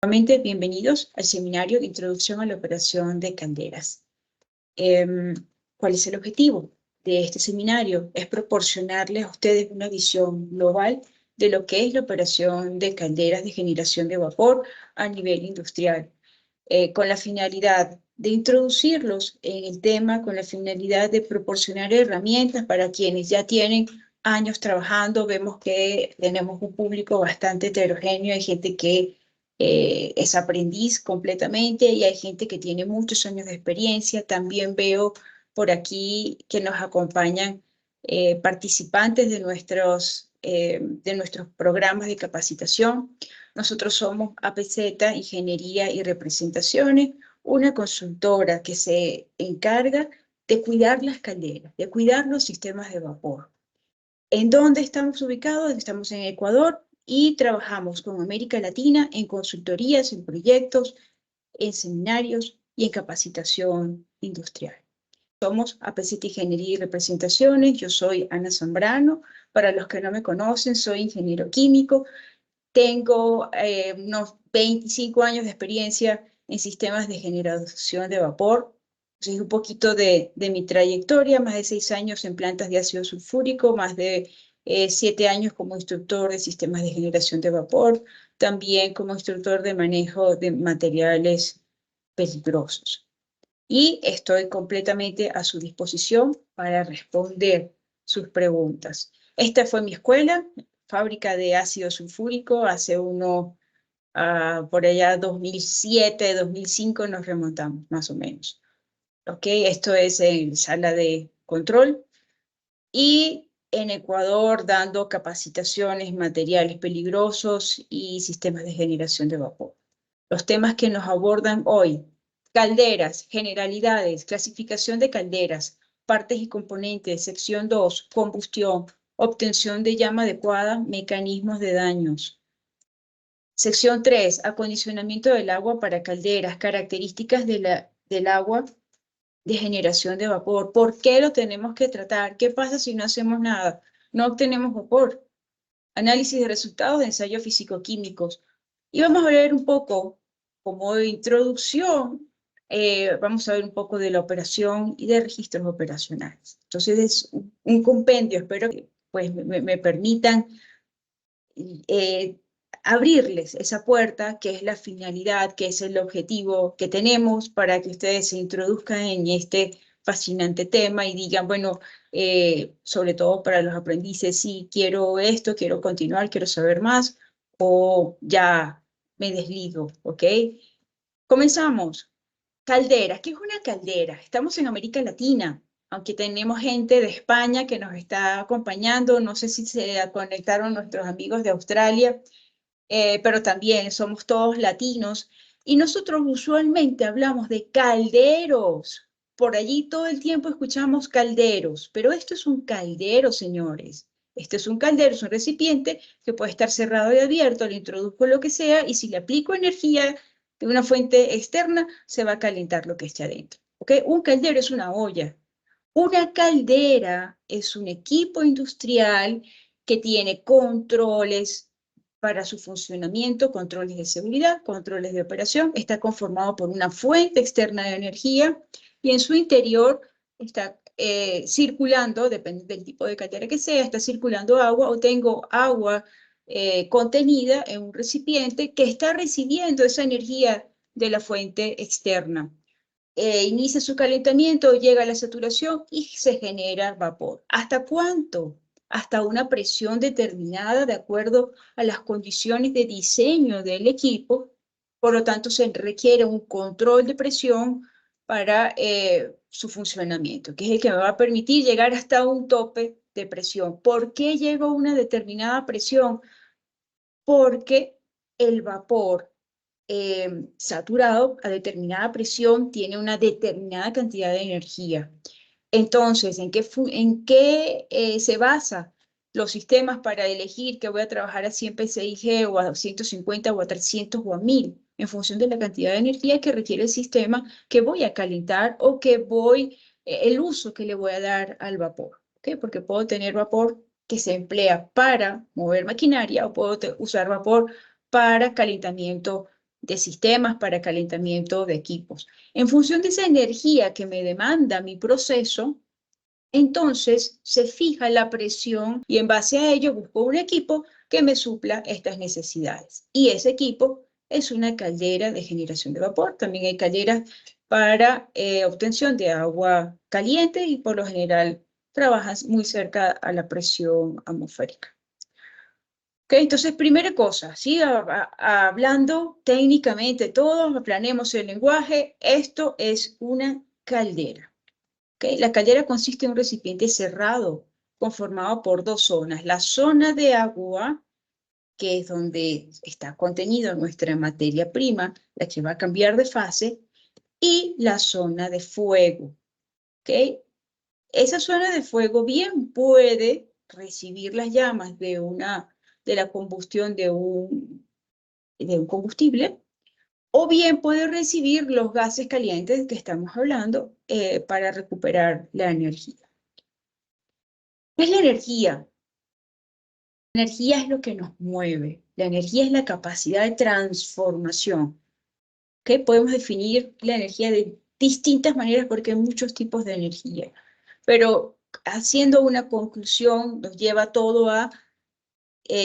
Nuevamente, bienvenidos al seminario de Introducción a la Operación de Calderas. ¿Cuál es el objetivo de este seminario? Es proporcionarles a ustedes una visión global de lo que es la operación de calderas de generación de vapor a nivel industrial, con la finalidad de introducirlos en el tema, con la finalidad de proporcionar herramientas para quienes ya tienen años trabajando. Vemos que tenemos un público bastante heterogéneo, hay gente que es aprendiz completamente y hay gente que tiene muchos años de experiencia. También veo por aquí que nos acompañan participantes de nuestros programas de capacitación. Nosotros somos APZ, Ingeniería y Representaciones, una consultora que se encarga de cuidar las calderas, de cuidar los sistemas de vapor. ¿En dónde estamos ubicados? Estamos en Ecuador y trabajamos con América Latina en consultorías, en proyectos, en seminarios y en capacitación industrial. Somos APZ Ingeniería y Representaciones. Yo soy Ana Zambrano. Para los que no me conocen, soy ingeniero químico. Tengo unos 25 años de experiencia en sistemas de generación de vapor. Entonces, un poquito de mi trayectoria: más de 6 años en plantas de ácido sulfúrico, más de 7 años como instructor de sistemas de generación de vapor, también como instructor de manejo de materiales peligrosos. Y estoy completamente a su disposición para responder sus preguntas. Esta fue mi escuela, fábrica de ácido sulfúrico, hace por allá 2007, 2005 nos remontamos, más o menos. ¿Ok? Esto es en sala de control. Y en Ecuador dando capacitaciones, materiales peligrosos y sistemas de generación de vapor. Los temas que nos abordan hoy: calderas, generalidades, clasificación de calderas, partes y componentes, sección 2, combustión, obtención de llama adecuada, mecanismos de daños. Sección 3, acondicionamiento del agua para calderas, características del agua de generación de vapor. ¿Por qué lo tenemos que tratar? ¿Qué pasa si no hacemos nada? No obtenemos vapor. Análisis de resultados de ensayos físico-químicos. Y vamos a ver un poco, como de introducción, vamos a ver un poco de la operación y de registros operacionales. Entonces es un compendio. Espero que pues, me permitan abrirles esa puerta, que es la finalidad, que es el objetivo que tenemos, para que ustedes se introduzcan en este fascinante tema y digan, bueno, sobre todo para los aprendices: sí, quiero esto, quiero continuar, quiero saber más, o ya me desligo, ¿ok? Comenzamos. Calderas. ¿Qué es una caldera? Estamos en América Latina, aunque tenemos gente de España que nos está acompañando. No sé si se conectaron nuestros amigos de Australia, pero también somos todos latinos. Y nosotros usualmente hablamos de calderos. Por allí todo el tiempo escuchamos calderos, pero esto es un caldero, señores. Este es un caldero, es un recipiente que puede estar cerrado y abierto. Le introduzco lo que sea y si le aplico energía de una fuente externa, se va a calentar lo que esté adentro. ¿Ok? Un caldero es una olla. Una caldera es un equipo industrial que tiene controles para su funcionamiento, controles de seguridad, controles de operación. Está conformado por una fuente externa de energía y en su interior está circulando, depende del tipo de caldera que sea, está circulando agua, o tengo agua contenida en un recipiente que está recibiendo esa energía de la fuente externa. Inicia su calentamiento, llega a la saturación y se genera vapor. ¿Hasta cuánto? Hasta una presión determinada de acuerdo a las condiciones de diseño del equipo. Por lo tanto, se requiere un control de presión para su funcionamiento, que es el que me va a permitir llegar hasta un tope de presión. ¿Por qué llego a una determinada presión? Porque el vapor saturado a determinada presión tiene una determinada cantidad de energía. Entonces, ¿en qué se basa los sistemas para elegir que voy a trabajar a 100 PSIG o a 150 o a 300 o a 1000? En función de la cantidad de energía que requiere el sistema que voy a calentar o el uso que le voy a dar al vapor. ¿Okay? Porque puedo tener vapor que se emplea para mover maquinaria o puedo usar vapor para calentamiento de sistemas para calentamiento de equipos. En función de esa energía que me demanda mi proceso, entonces se fija la presión y en base a ello busco un equipo que me supla estas necesidades. Y ese equipo es una caldera de generación de vapor. También hay calderas para obtención de agua caliente y por lo general trabajas muy cerca a la presión atmosférica. Okay, entonces, primera cosa, ¿sí? Hablando técnicamente todos, planeemos el lenguaje, esto es una caldera. ¿Okay? La caldera consiste en un recipiente cerrado conformado por dos zonas. La zona de agua, que es donde está contenida nuestra materia prima, la que va a cambiar de fase, y la zona de fuego. ¿Okay? Esa zona de fuego bien puede recibir las llamas de la combustión de un combustible, o bien puede recibir los gases calientes que estamos hablando para recuperar la energía. ¿Qué es la energía? La energía es lo que nos mueve. La energía es la capacidad de transformación. ¿Okay? Podemos definir la energía de distintas maneras porque hay muchos tipos de energía. Pero haciendo una conclusión nos lleva todo a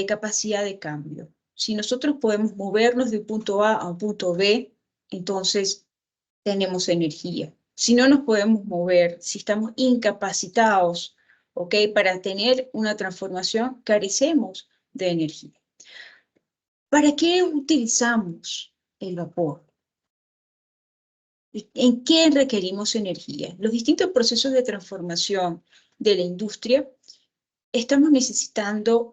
capacidad de cambio. Si nosotros podemos movernos de un punto A a un punto B, entonces tenemos energía. Si no nos podemos mover, si estamos incapacitados, ¿ok? Para tener una transformación, carecemos de energía. ¿Para qué utilizamos el vapor? ¿En qué requerimos energía? Los distintos procesos de transformación de la industria, estamos necesitando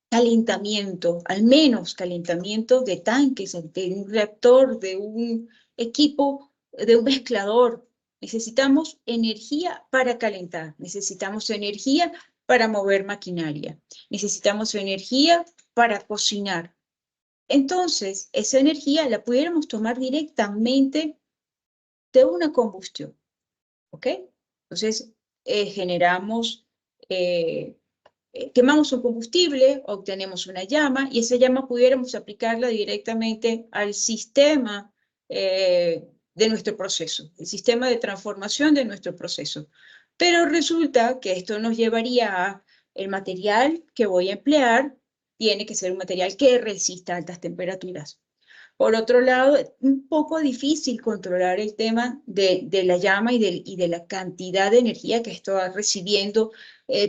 calentamiento, al menos calentamiento de tanques, de un reactor, de un equipo, de un mezclador. Necesitamos energía para calentar, necesitamos energía para mover maquinaria, necesitamos energía para cocinar. Entonces, esa energía la pudiéramos tomar directamente de una combustión, ¿ok? Entonces, generamos quemamos un combustible, obtenemos una llama y esa llama pudiéramos aplicarla directamente al sistema de nuestro proceso, el sistema de transformación de nuestro proceso. Pero resulta que esto nos llevaría a el material que voy a emplear tiene que ser un material que resista altas temperaturas. Por otro lado, es un poco difícil controlar el tema de la llama y de la cantidad de energía que está recibiendo.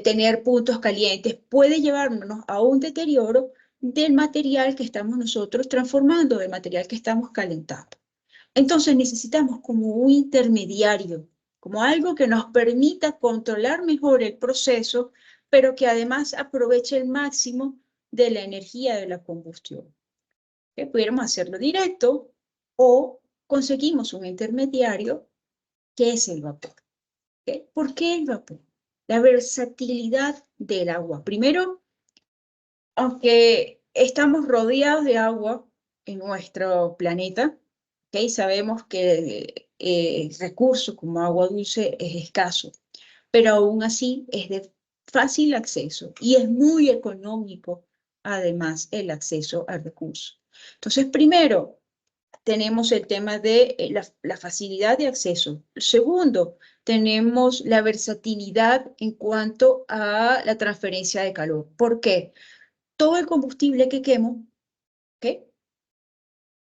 Tener puntos calientes puede llevarnos a un deterioro del material que estamos nosotros transformando, del material que estamos calentando. Entonces necesitamos como un intermediario, como algo que nos permita controlar mejor el proceso, pero que además aproveche el máximo de la energía de la combustión. Pudiéramos hacerlo directo o conseguimos un intermediario que es el vapor. ¿Okay? ¿Por qué el vapor? La versatilidad del agua. Primero, aunque estamos rodeados de agua en nuestro planeta, ¿okay? Sabemos que el recurso como agua dulce es escaso, pero aún así es de fácil acceso y es muy económico, además, el acceso al recurso. Entonces, primero, tenemos el tema de la facilidad de acceso. Segundo, tenemos la versatilidad en cuanto a la transferencia de calor. ¿Por qué? Todo el combustible que quemo, ¿okay?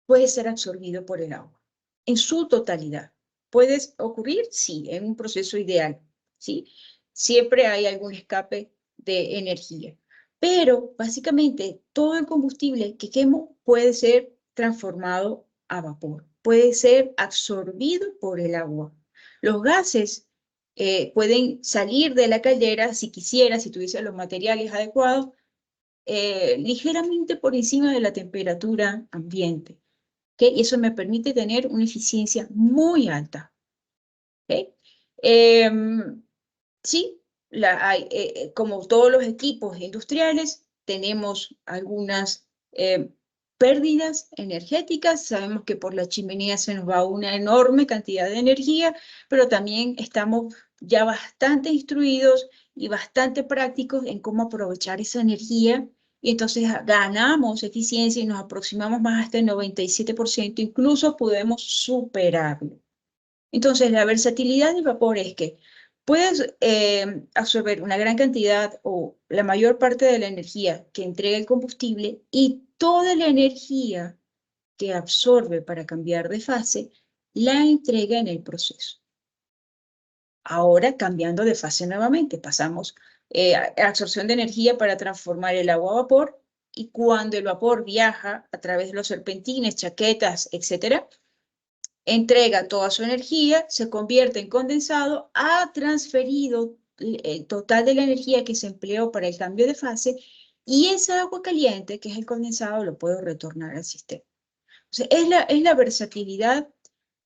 Puede ser absorbido por el agua en su totalidad. ¿Puede ocurrir? Sí, en un proceso ideal, ¿sí? Siempre hay algún escape de energía. Pero básicamente todo el combustible que quemo puede ser transformado a vapor, puede ser absorbido por el agua. Los gases pueden salir de la caldera si quisiera, si tuviese los materiales adecuados, ligeramente por encima de la temperatura ambiente. ¿Okay? Y eso me permite tener una eficiencia muy alta. ¿Okay? Sí, como todos los equipos industriales, tenemos algunas pérdidas energéticas. Sabemos que por la chimenea se nos va una enorme cantidad de energía, pero también estamos ya bastante instruidos y bastante prácticos en cómo aprovechar esa energía y entonces ganamos eficiencia y nos aproximamos más hasta el 97%, incluso podemos superarlo. Entonces, la versatilidad del vapor es que puedes absorber una gran cantidad o la mayor parte de la energía que entrega el combustible y toda la energía que absorbe para cambiar de fase la entrega en el proceso. Ahora, cambiando de fase nuevamente, pasamos a absorción de energía para transformar el agua a vapor, y cuando el vapor viaja a través de los serpentines, chaquetas, etcétera, entrega toda su energía, se convierte en condensado, ha transferido el total de la energía que se empleó para el cambio de fase, y esa agua caliente, que es el condensado, lo puedo retornar al sistema. O sea, es la versatilidad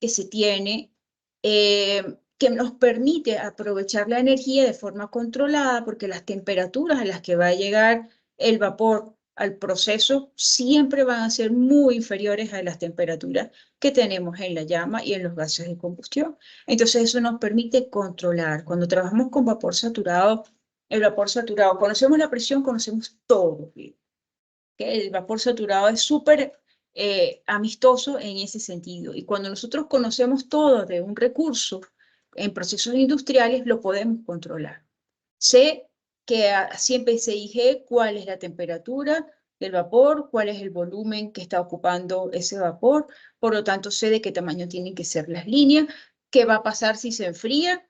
que se tiene, que nos permite aprovechar la energía de forma controlada, porque las temperaturas a las que va a llegar el vapor al proceso siempre van a ser muy inferiores a las temperaturas que tenemos en la llama y en los gases de combustión. Entonces eso nos permite controlar. Cuando trabajamos con vapor saturado, el vapor saturado, conocemos la presión, conocemos todo. ¿Sí? El vapor saturado es súper amistoso en ese sentido. Y cuando nosotros conocemos todo de un recurso en procesos industriales, lo podemos controlar. Sé que siempre se PCIG cuál es la temperatura del vapor, cuál es el volumen que está ocupando ese vapor, por lo tanto sé de qué tamaño tienen que ser las líneas, qué va a pasar si se enfría,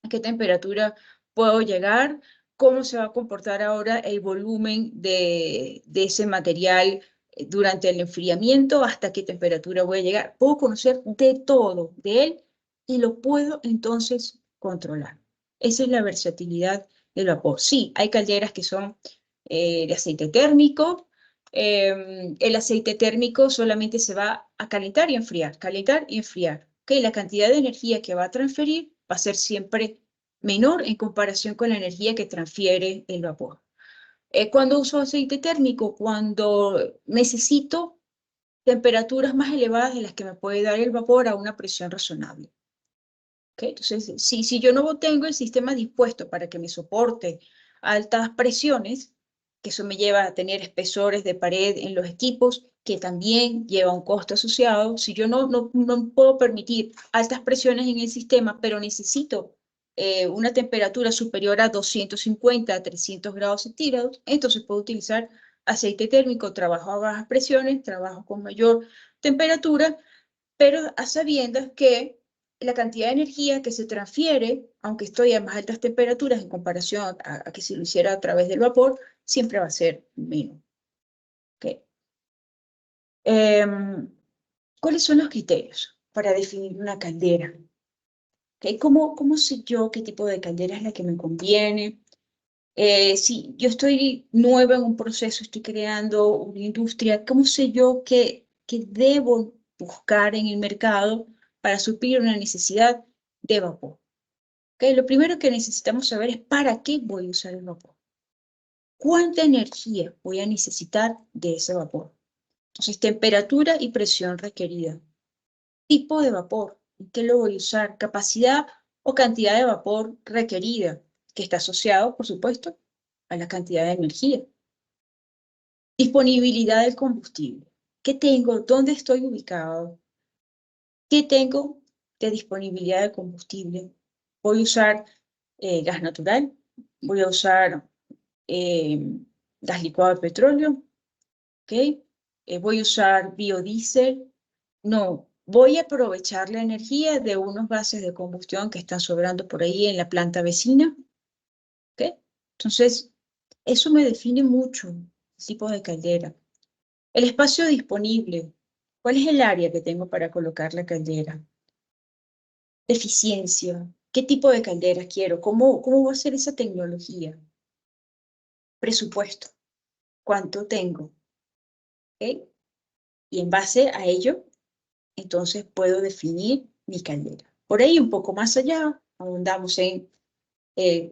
a qué temperatura puedo llegar, cómo se va a comportar ahora el volumen de ese material durante el enfriamiento, hasta qué temperatura voy a llegar. Puedo conocer de todo de él y lo puedo entonces controlar. Esa es la versatilidad del vapor. Sí, hay calderas que son de aceite térmico. El aceite térmico solamente se va a calentar y enfriar, calentar y enfriar. ¿Okay? La cantidad de energía que va a transferir va a ser siempre menor en comparación con la energía que transfiere el vapor. Cuando uso aceite térmico, cuando necesito temperaturas más elevadas de las que me puede dar el vapor a una presión razonable. ¿Okay? Entonces, si yo no tengo el sistema dispuesto para que me soporte altas presiones, que eso me lleva a tener espesores de pared en los equipos, que también lleva un costo asociado. Si yo no puedo permitir altas presiones en el sistema, pero necesito una temperatura superior a 250 a 300 grados centígrados, entonces puedo utilizar aceite térmico, trabajo a bajas presiones, trabajo con mayor temperatura, pero a sabiendas que la cantidad de energía que se transfiere, aunque estoy a más altas temperaturas en comparación a que si lo hiciera a través del vapor, siempre va a ser menos. ¿Okay? ¿Cuáles son los criterios para definir una caldera? ¿Okay? ¿Cómo sé yo qué tipo de caldera es la que me conviene? Si yo estoy nueva en un proceso, estoy creando una industria, ¿cómo sé yo qué debo buscar en el mercado para suplir una necesidad de vapor? ¿Okay? Lo primero que necesitamos saber es para qué voy a usar el vapor. ¿Cuánta energía voy a necesitar de ese vapor? Entonces, temperatura y presión requerida. Tipo de vapor, ¿en qué lo voy a usar? Capacidad o cantidad de vapor requerida, que está asociado, por supuesto, a la cantidad de energía. Disponibilidad del combustible. ¿Qué tengo? ¿Dónde estoy ubicado? ¿Qué tengo de disponibilidad de combustible? Voy a usar gas natural, voy a usar gas licuado de petróleo, ¿ok? Voy a usar biodiesel. No, voy a aprovechar la energía de unos gases de combustión que están sobrando por ahí en la planta vecina, ¿ok? Entonces, eso me define mucho el tipo de caldera. El espacio disponible. ¿Cuál es el área que tengo para colocar la caldera? Eficiencia. ¿Qué tipo de caldera quiero? ¿Cómo va a ser esa tecnología? Presupuesto. ¿Cuánto tengo? ¿Okay? Y en base a ello, entonces puedo definir mi caldera. Por ahí un poco más allá, abundamos en,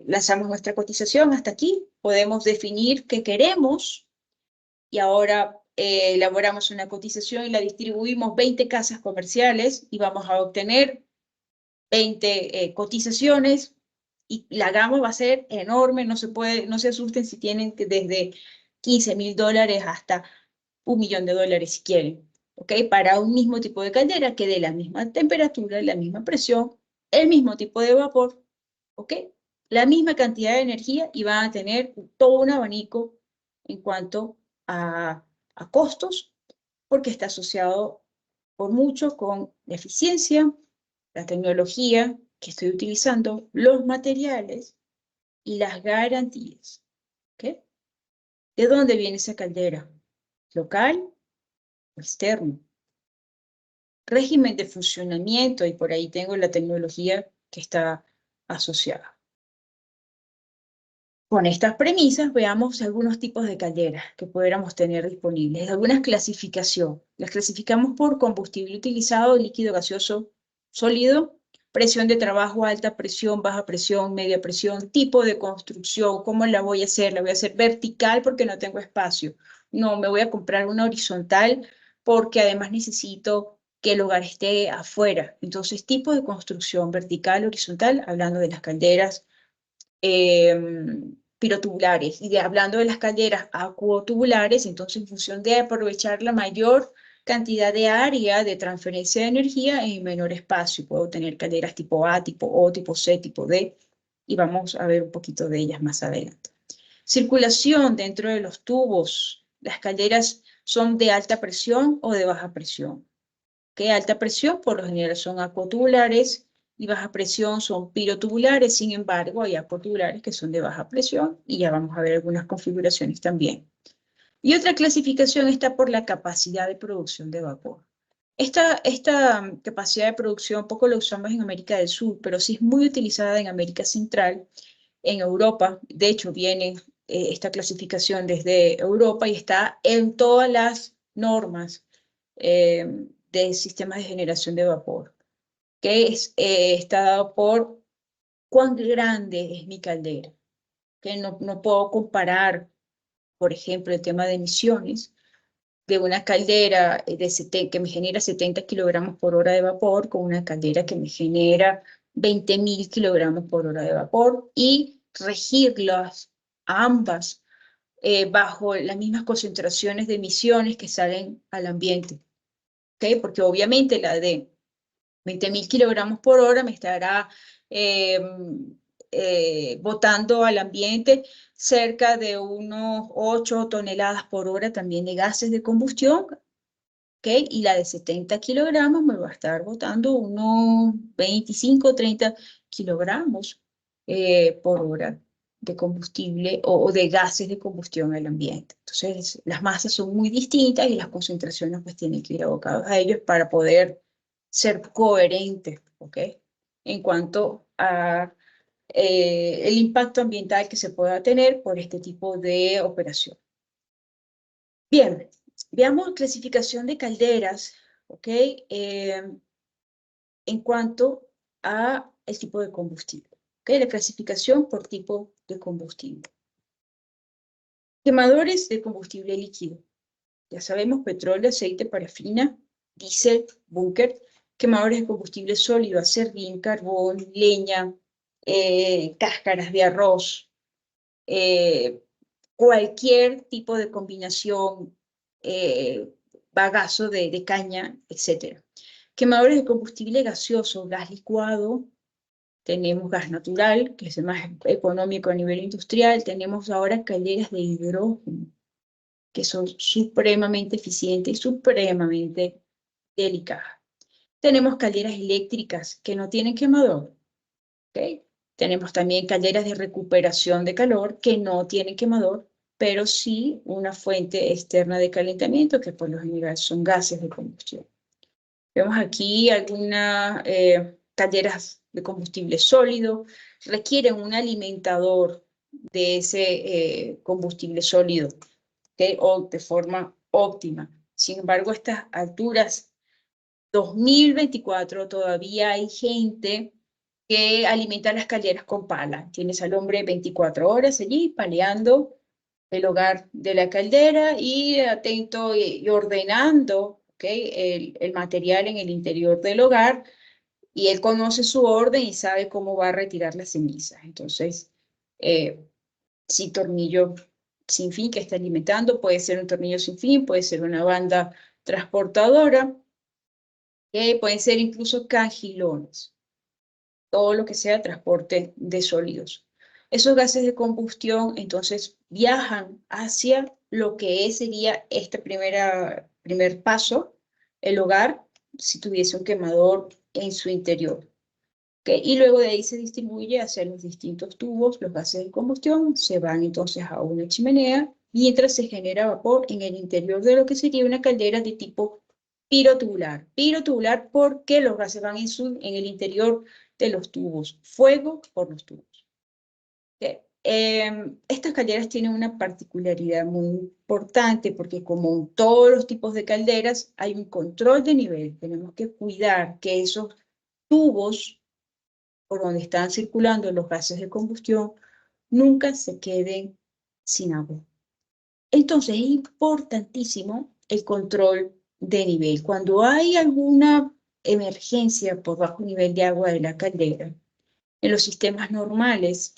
lanzamos nuestra cotización hasta aquí, podemos definir qué queremos y ahora elaboramos una cotización y la distribuimos 20 casas comerciales y vamos a obtener 20 cotizaciones y la gama va a ser enorme, no se asusten si tienen desde $15.000 hasta $1.000.000 si quieren, ¿ok? Para un mismo tipo de caldera que dé la misma temperatura, la misma presión, el mismo tipo de vapor, ¿ok? La misma cantidad de energía y van a tener todo un abanico en cuanto a costos, porque está asociado por mucho con la eficiencia, la tecnología que estoy utilizando, los materiales y las garantías, ¿ok? ¿De dónde viene esa caldera? ¿Local o externo? Régimen de funcionamiento, y por ahí tengo la tecnología que está asociada. Con estas premisas, veamos algunos tipos de calderas que pudiéramos tener disponibles. Algunas clasificación. Las clasificamos por combustible utilizado, líquido, gaseoso, sólido, presión de trabajo, alta presión, baja presión, media presión, tipo de construcción, ¿cómo la voy a hacer? La voy a hacer vertical porque no tengo espacio. No, me voy a comprar una horizontal porque además necesito que el hogar esté afuera. Entonces, tipo de construcción vertical, horizontal, hablando de las calderas pirotubulares. Y hablando de las calderas acuotubulares, entonces en función de aprovechar la mayor cantidad de área de transferencia de energía en menor espacio, puedo tener calderas tipo A, tipo O, tipo C, tipo D, y vamos a ver un poquito de ellas más adelante. Circulación dentro de los tubos. Las calderas son de alta presión o de baja presión. ¿Qué? Alta presión por lo general son acuotubulares y baja presión son pirotubulares. Sin embargo, hay acuotubulares que son de baja presión y ya vamos a ver algunas configuraciones también. Y otra clasificación está por la capacidad de producción de vapor. Esta capacidad de producción poco la usamos en América del Sur, pero sí es muy utilizada en América Central, en Europa. De hecho, viene esta clasificación desde Europa y está en todas las normas de sistemas de generación de vapor, que está dado por cuán grande es mi caldera. Que no puedo comparar, por ejemplo, el tema de emisiones de una caldera que me genera 70 kilogramos por hora de vapor con una caldera que me genera 20.000 kilogramos por hora de vapor y regirlas ambas bajo las mismas concentraciones de emisiones que salen al ambiente. ¿Okay? Porque obviamente la de 20.000 kilogramos por hora me estará eh, botando al ambiente cerca de unos 8 toneladas por hora también de gases de combustión, ¿okay? Y la de 70 kilogramos me va a estar botando unos 25 o 30 kilogramos por hora de combustible o de gases de combustión al ambiente. Entonces, las masas son muy distintas y las concentraciones pues tienen que ir abocadas a ellos para poder ser coherentes, ¿ok? En cuanto a el impacto ambiental que se pueda tener por este tipo de operación. Bien, veamos clasificación de calderas, ¿ok? En cuanto a el tipo de combustible, ¿ok? La clasificación por tipo de combustible. Quemadores de combustible líquido. Ya sabemos, petróleo, aceite, parafina, diésel, búnker. Quemadores de combustible sólido, acerrín, carbón, leña, cáscaras de arroz, cualquier tipo de combinación, bagazo de caña, etc. Quemadores de combustible gaseoso, gas licuado, tenemos gas natural, que es el más económico a nivel industrial, tenemos ahora calderas de hidrógeno, que son supremamente eficientes y supremamente delicadas. Tenemos calderas eléctricas que no tienen quemador, ¿ok? Tenemos también calderas de recuperación de calor que no tienen quemador, pero sí una fuente externa de calentamiento, que por lo general son gases de combustión. Vemos aquí algunas calderas de combustible sólido, requieren un alimentador de ese combustible sólido, ¿okay? O de forma óptima. Sin embargo, a estas alturas, 2024, todavía hay gente que alimenta las calderas con pala. Tienes al hombre 24 horas allí paleando el hogar de la caldera y atento y ordenando, ¿okay? El material en el interior del hogar, y él conoce su orden y sabe cómo va a retirar las cenizas. Entonces, sí, tornillo sin fin que está alimentando, puede ser un tornillo sin fin, puede ser una banda transportadora, pueden ser incluso cangilones, todo lo que sea transporte de sólidos. Esos gases de combustión entonces viajan hacia lo que sería este primer paso, el hogar, si tuviese un quemador en su interior. Y luego de ahí se distribuye hacia los distintos tubos, los gases de combustión se van entonces a una chimenea, mientras se genera vapor en el interior de lo que sería una caldera de tipo pirotubular. Pirotubular porque los gases van en el interior de los tubos, fuego por los tubos. Estas calderas tienen una particularidad muy importante porque como en todos los tipos de calderas hay un control de nivel. Tenemos que cuidar que esos tubos por donde están circulando los gases de combustión nunca se queden sin agua. Entonces es importantísimo el control de nivel. Cuando hay alguna emergencia por bajo nivel de agua de la caldera, en los sistemas normales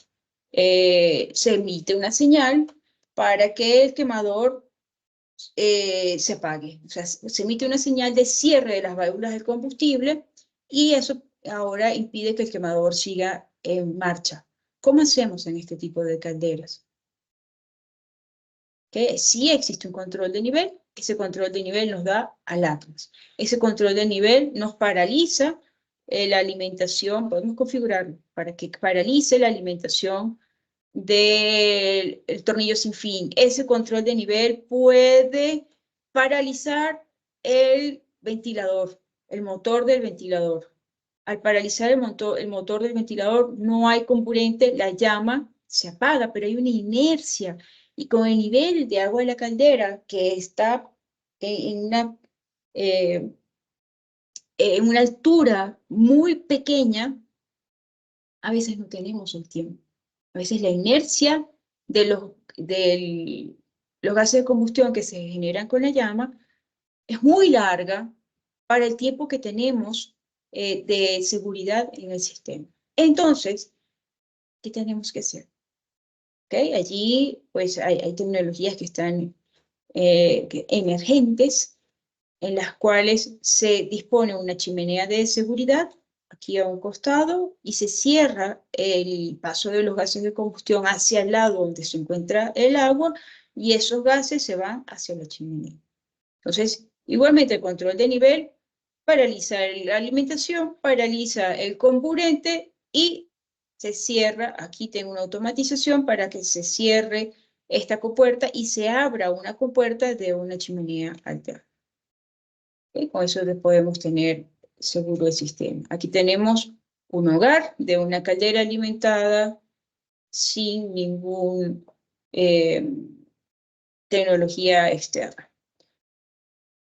se emite una señal para que el quemador se apague. O sea, se emite una señal de cierre de las válvulas del combustible y eso ahora impide que el quemador siga en marcha. ¿Cómo hacemos en este tipo de calderas? Que sí existe un control de nivel, ese control de nivel nos da alarmas. Ese control de nivel nos paraliza la alimentación, podemos configurarlo para que paralice la alimentación del tornillo sin fin. Ese control de nivel puede paralizar el ventilador, el motor del ventilador. Al paralizar el motor del ventilador no hay comburente, la llama se apaga, pero hay una inercia. Y con el nivel de agua de la caldera que está eh, en una altura muy pequeña, a veces no tenemos el tiempo. A veces la inercia de los gases de combustión que se generan con la llama es muy larga para el tiempo que tenemos de seguridad en el sistema. Entonces, ¿qué tenemos que hacer? ¿Okay? Allí pues hay tecnologías que están emergentes en las cuales se dispone una chimenea de seguridad aquí a un costado y se cierra el paso de los gases de combustión hacia el lado donde se encuentra el agua y esos gases se van hacia la chimenea. Entonces, igualmente el control de nivel paraliza la alimentación, paraliza el comburente y se cierra. Aquí tengo una automatización para que se cierre esta compuerta y se abra una compuerta de una chimenea alterna. Con eso podemos tener seguro el sistema. Aquí tenemos un hogar de una caldera alimentada sin ninguna tecnología externa.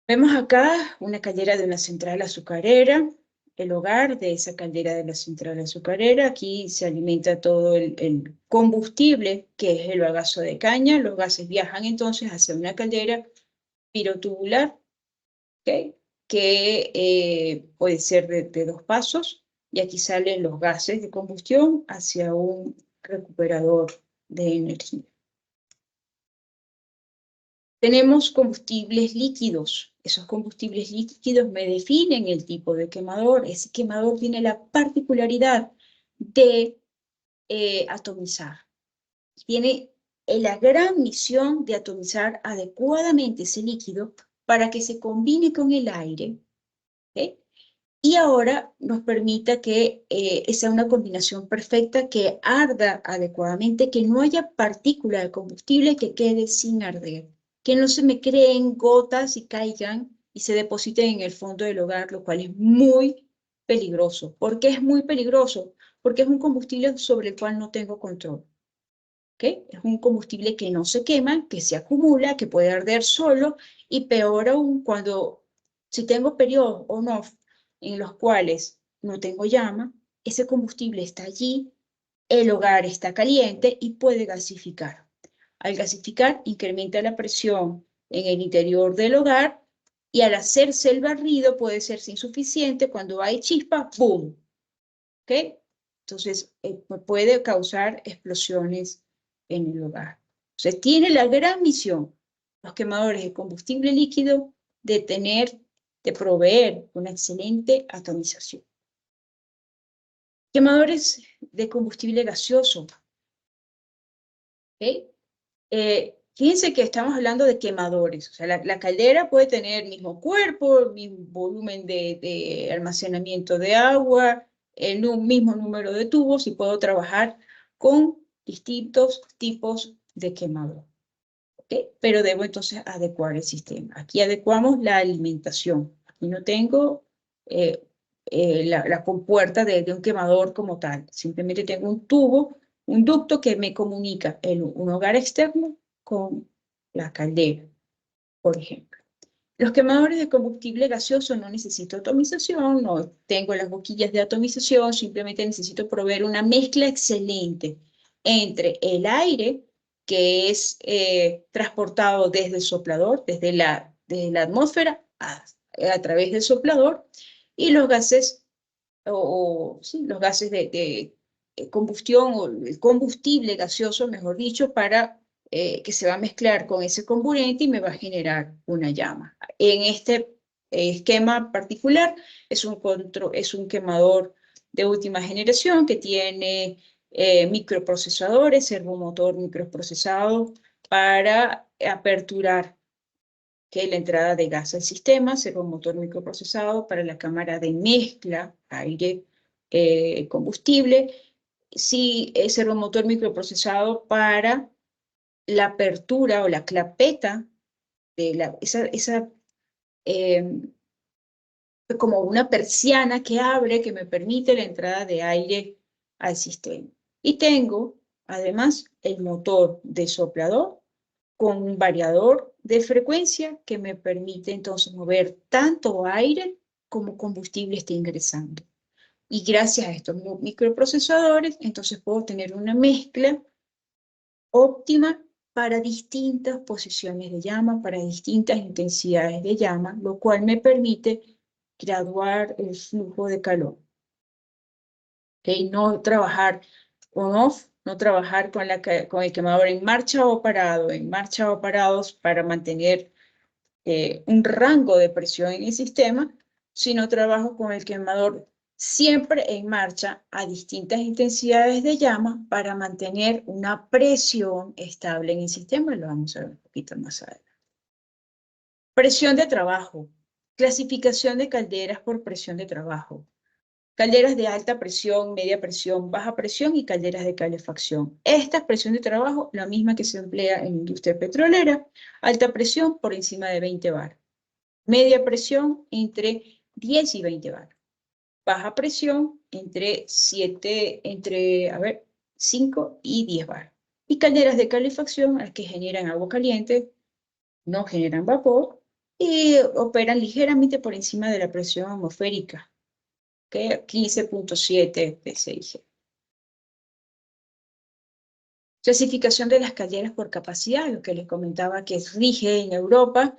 Vemos acá una caldera de una central azucarera, el hogar de esa caldera de la central azucarera. Aquí se alimenta todo el combustible, que es el bagazo de caña. Los gases viajan entonces hacia una caldera pirotubular, ¿okay? Que puede ser de 2 pasos, y aquí salen los gases de combustión hacia un recuperador de energía. Tenemos combustibles líquidos. Esos combustibles líquidos me definen el tipo de quemador. Ese quemador tiene la particularidad de atomizar. Tiene la gran misión de atomizar adecuadamente ese líquido para que se combine con el aire, ¿okay? Y ahora nos permita que sea una combinación perfecta, que arda adecuadamente, que no haya partícula de combustible que quede sin arder, que no se me creen gotas y caigan y se depositen en el fondo del hogar, lo cual es muy peligroso. ¿Por qué es muy peligroso? Porque es un combustible sobre el cual no tengo control. ¿Okay? Es un combustible que no se quema, que se acumula, que puede arder solo, y peor aún si tengo periodos on-off en los cuales no tengo llama, ese combustible está allí, el hogar está caliente y puede gasificar. Al gasificar, incrementa la presión en el interior del hogar y al hacerse el barrido puede ser insuficiente. Cuando hay chispa, ¡boom! ¿Okay? Entonces, puede causar explosiones en el hogar. Entonces, tiene la gran misión, los quemadores de combustible líquido, de proveer una excelente atomización. Quemadores de combustible gaseoso. ¿Okay? Fíjense que estamos hablando de quemadores. O sea, la caldera puede tener el mismo cuerpo, el mismo volumen de almacenamiento de agua, el mismo número de tubos y puedo trabajar con distintos tipos de quemador. ¿Okay? Pero debo entonces adecuar el sistema. Aquí adecuamos la alimentación. Aquí no tengo la compuerta de un quemador como tal. Simplemente tengo un tubo, un ducto que me comunica un hogar externo con la caldera, por ejemplo. Los quemadores de combustible gaseoso no necesito atomización, no tengo las boquillas de atomización, simplemente necesito proveer una mezcla excelente entre el aire que es transportado desde el soplador, desde la atmósfera a través del soplador, y los gases, sí, los gases de combustión o el combustible gaseoso, mejor dicho, para que se va a mezclar con ese comburente y me va a generar una llama. En este esquema particular es un quemador de última generación que tiene microprocesadores, servomotor microprocesado para aperturar la entrada de gas al sistema, servomotor microprocesado para la cámara de mezcla aire combustible, sí, servomotor microprocesado para la apertura o la clapeta de esa como una persiana que abre que me permite la entrada de aire al sistema. Y tengo además el motor de soplador con un variador de frecuencia que me permite entonces mover tanto aire como combustible esté ingresando. Y gracias a estos microprocesadores, entonces puedo tener una mezcla óptima para distintas posiciones de llama, para distintas intensidades de llama, lo cual me permite graduar el flujo de calor. ¿Okay? No trabajar on-off, no trabajar con el quemador en marcha o parado, en marcha o parados para mantener un rango de presión en el sistema, sino trabajo con el quemador siempre en marcha a distintas intensidades de llama para mantener una presión estable en el sistema. Lo vamos a ver un poquito más adelante. Presión de trabajo. Clasificación de calderas por presión de trabajo. Calderas de alta presión, media presión, baja presión y calderas de calefacción. Esta presión de trabajo, la misma que se emplea en industria petrolera. Alta presión por encima de 20 bar. Media presión entre 10 y 20 bar. Baja presión entre 5 y 10 bar. Y calderas de calefacción que generan agua caliente, no generan vapor y operan ligeramente por encima de la presión atmosférica, que 15.7 psi. Clasificación de las calderas por capacidad, lo que les comentaba que rige en Europa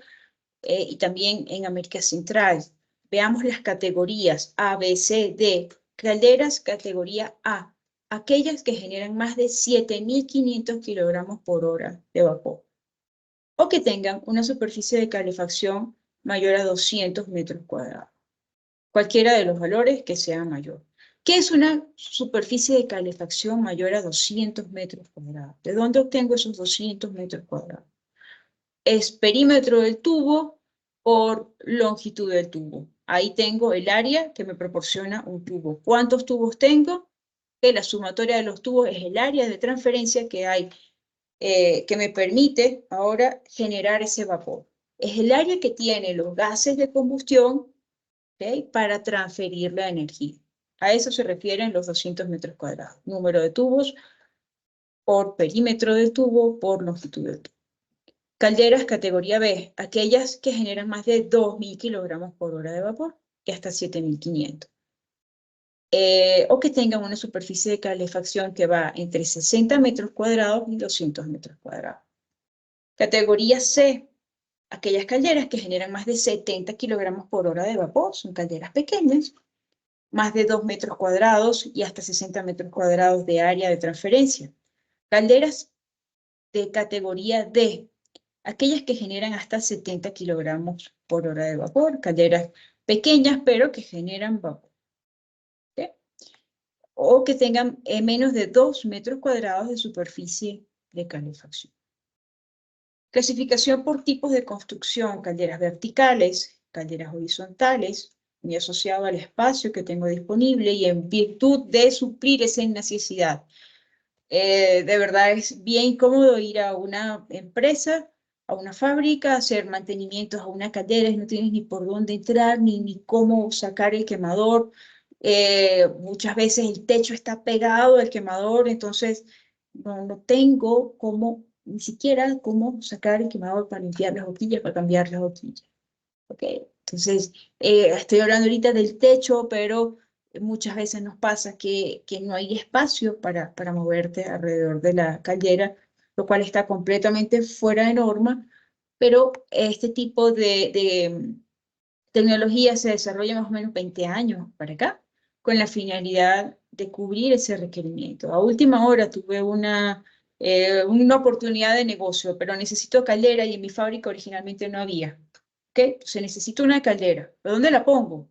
y también en América Central. Veamos las categorías A, B, C, D. Calderas categoría A, aquellas que generan más de 7.500 kilogramos por hora de vapor o que tengan una superficie de calefacción mayor a 200 metros cuadrados. Cualquiera de los valores que sea mayor. ¿Qué es una superficie de calefacción mayor a 200 metros cuadrados? ¿De dónde obtengo esos 200 metros cuadrados? Es perímetro del tubo por longitud del tubo. Ahí tengo el área que me proporciona un tubo. ¿Cuántos tubos tengo? Que la sumatoria de los tubos es el área de transferencia que hay, que me permite ahora generar ese vapor. Es el área que tiene los gases de combustión, ¿okay?, para transferir la energía. A eso se refieren los 200 metros cuadrados. Número de tubos por perímetro del tubo por longitud del tubo. Calderas categoría B, aquellas que generan más de 2.000 kilogramos por hora de vapor y hasta 7.500. O que tengan una superficie de calefacción que va entre 60 metros cuadrados y 200 metros cuadrados. Categoría C, aquellas calderas que generan más de 70 kilogramos por hora de vapor, son calderas pequeñas, más de 2 metros cuadrados y hasta 60 metros cuadrados de área de transferencia. Calderas de categoría D, aquellas que generan hasta 70 kilogramos por hora de vapor, calderas pequeñas pero que generan vapor. ¿Okay? O que tengan menos de 2 metros cuadrados de superficie de calefacción. Clasificación por tipos de construcción, calderas verticales, calderas horizontales, muy asociado al espacio que tengo disponible y en virtud de suplir esa necesidad. De verdad es bien cómodo ir a una empresa, a una fábrica, hacer mantenimientos a una caldera y no tienes ni por dónde entrar, ni cómo sacar el quemador. Muchas veces el techo está pegado al quemador, entonces no tengo cómo, ni siquiera cómo sacar el quemador para limpiar las boquillas, para cambiar las boquillas. ¿Ok? Entonces, estoy hablando ahorita del techo, pero muchas veces nos pasa que no hay espacio para moverte alrededor de la caldera, lo cual está completamente fuera de norma, pero este tipo de tecnología se desarrolla más o menos 20 años para acá, con la finalidad de cubrir ese requerimiento. A última hora tuve una oportunidad de negocio, pero necesito caldera y en mi fábrica originalmente no había. ¿Okay? Entonces necesito una caldera. ¿Pero dónde la pongo?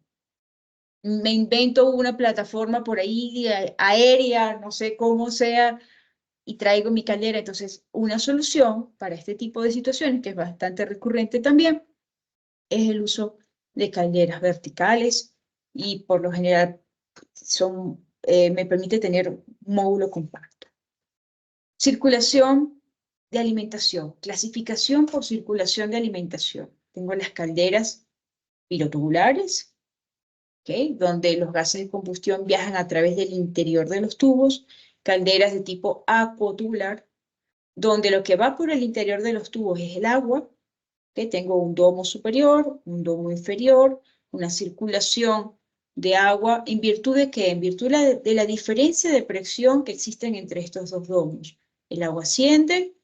Me invento una plataforma por ahí aérea, no sé cómo sea, y traigo mi caldera. Entonces, una solución para este tipo de situaciones, que es bastante recurrente también, es el uso de calderas verticales y por lo general me permite tener un módulo compacto. Circulación de alimentación, clasificación por circulación de alimentación. Tengo las calderas pirotubulares, ¿okay? Donde los gases de combustión viajan a través del interior de los tubos, calderas de tipo acuotubular, donde lo que va por el interior de los tubos es el agua, ¿okay? Tengo un domo superior, un domo inferior, una circulación de agua, ¿en virtud de qué? En virtud de la diferencia de presión que existen entre estos dos domos. El agua asciende,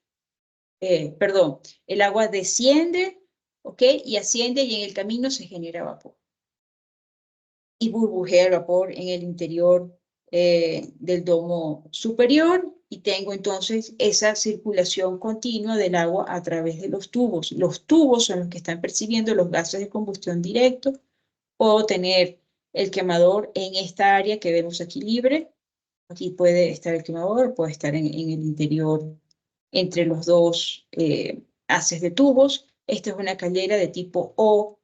el agua desciende, ¿ok? Y asciende y en el camino se genera vapor. Y burbujea el vapor en el interior del domo superior y tengo entonces esa circulación continua del agua a través de los tubos. Los tubos son los que están percibiendo los gases de combustión directo. Puedo tener el quemador en esta área que vemos aquí libre. Aquí puede estar el quemador, puede estar en el interior entre los dos haces de tubos. Esta es una caldera de tipo O,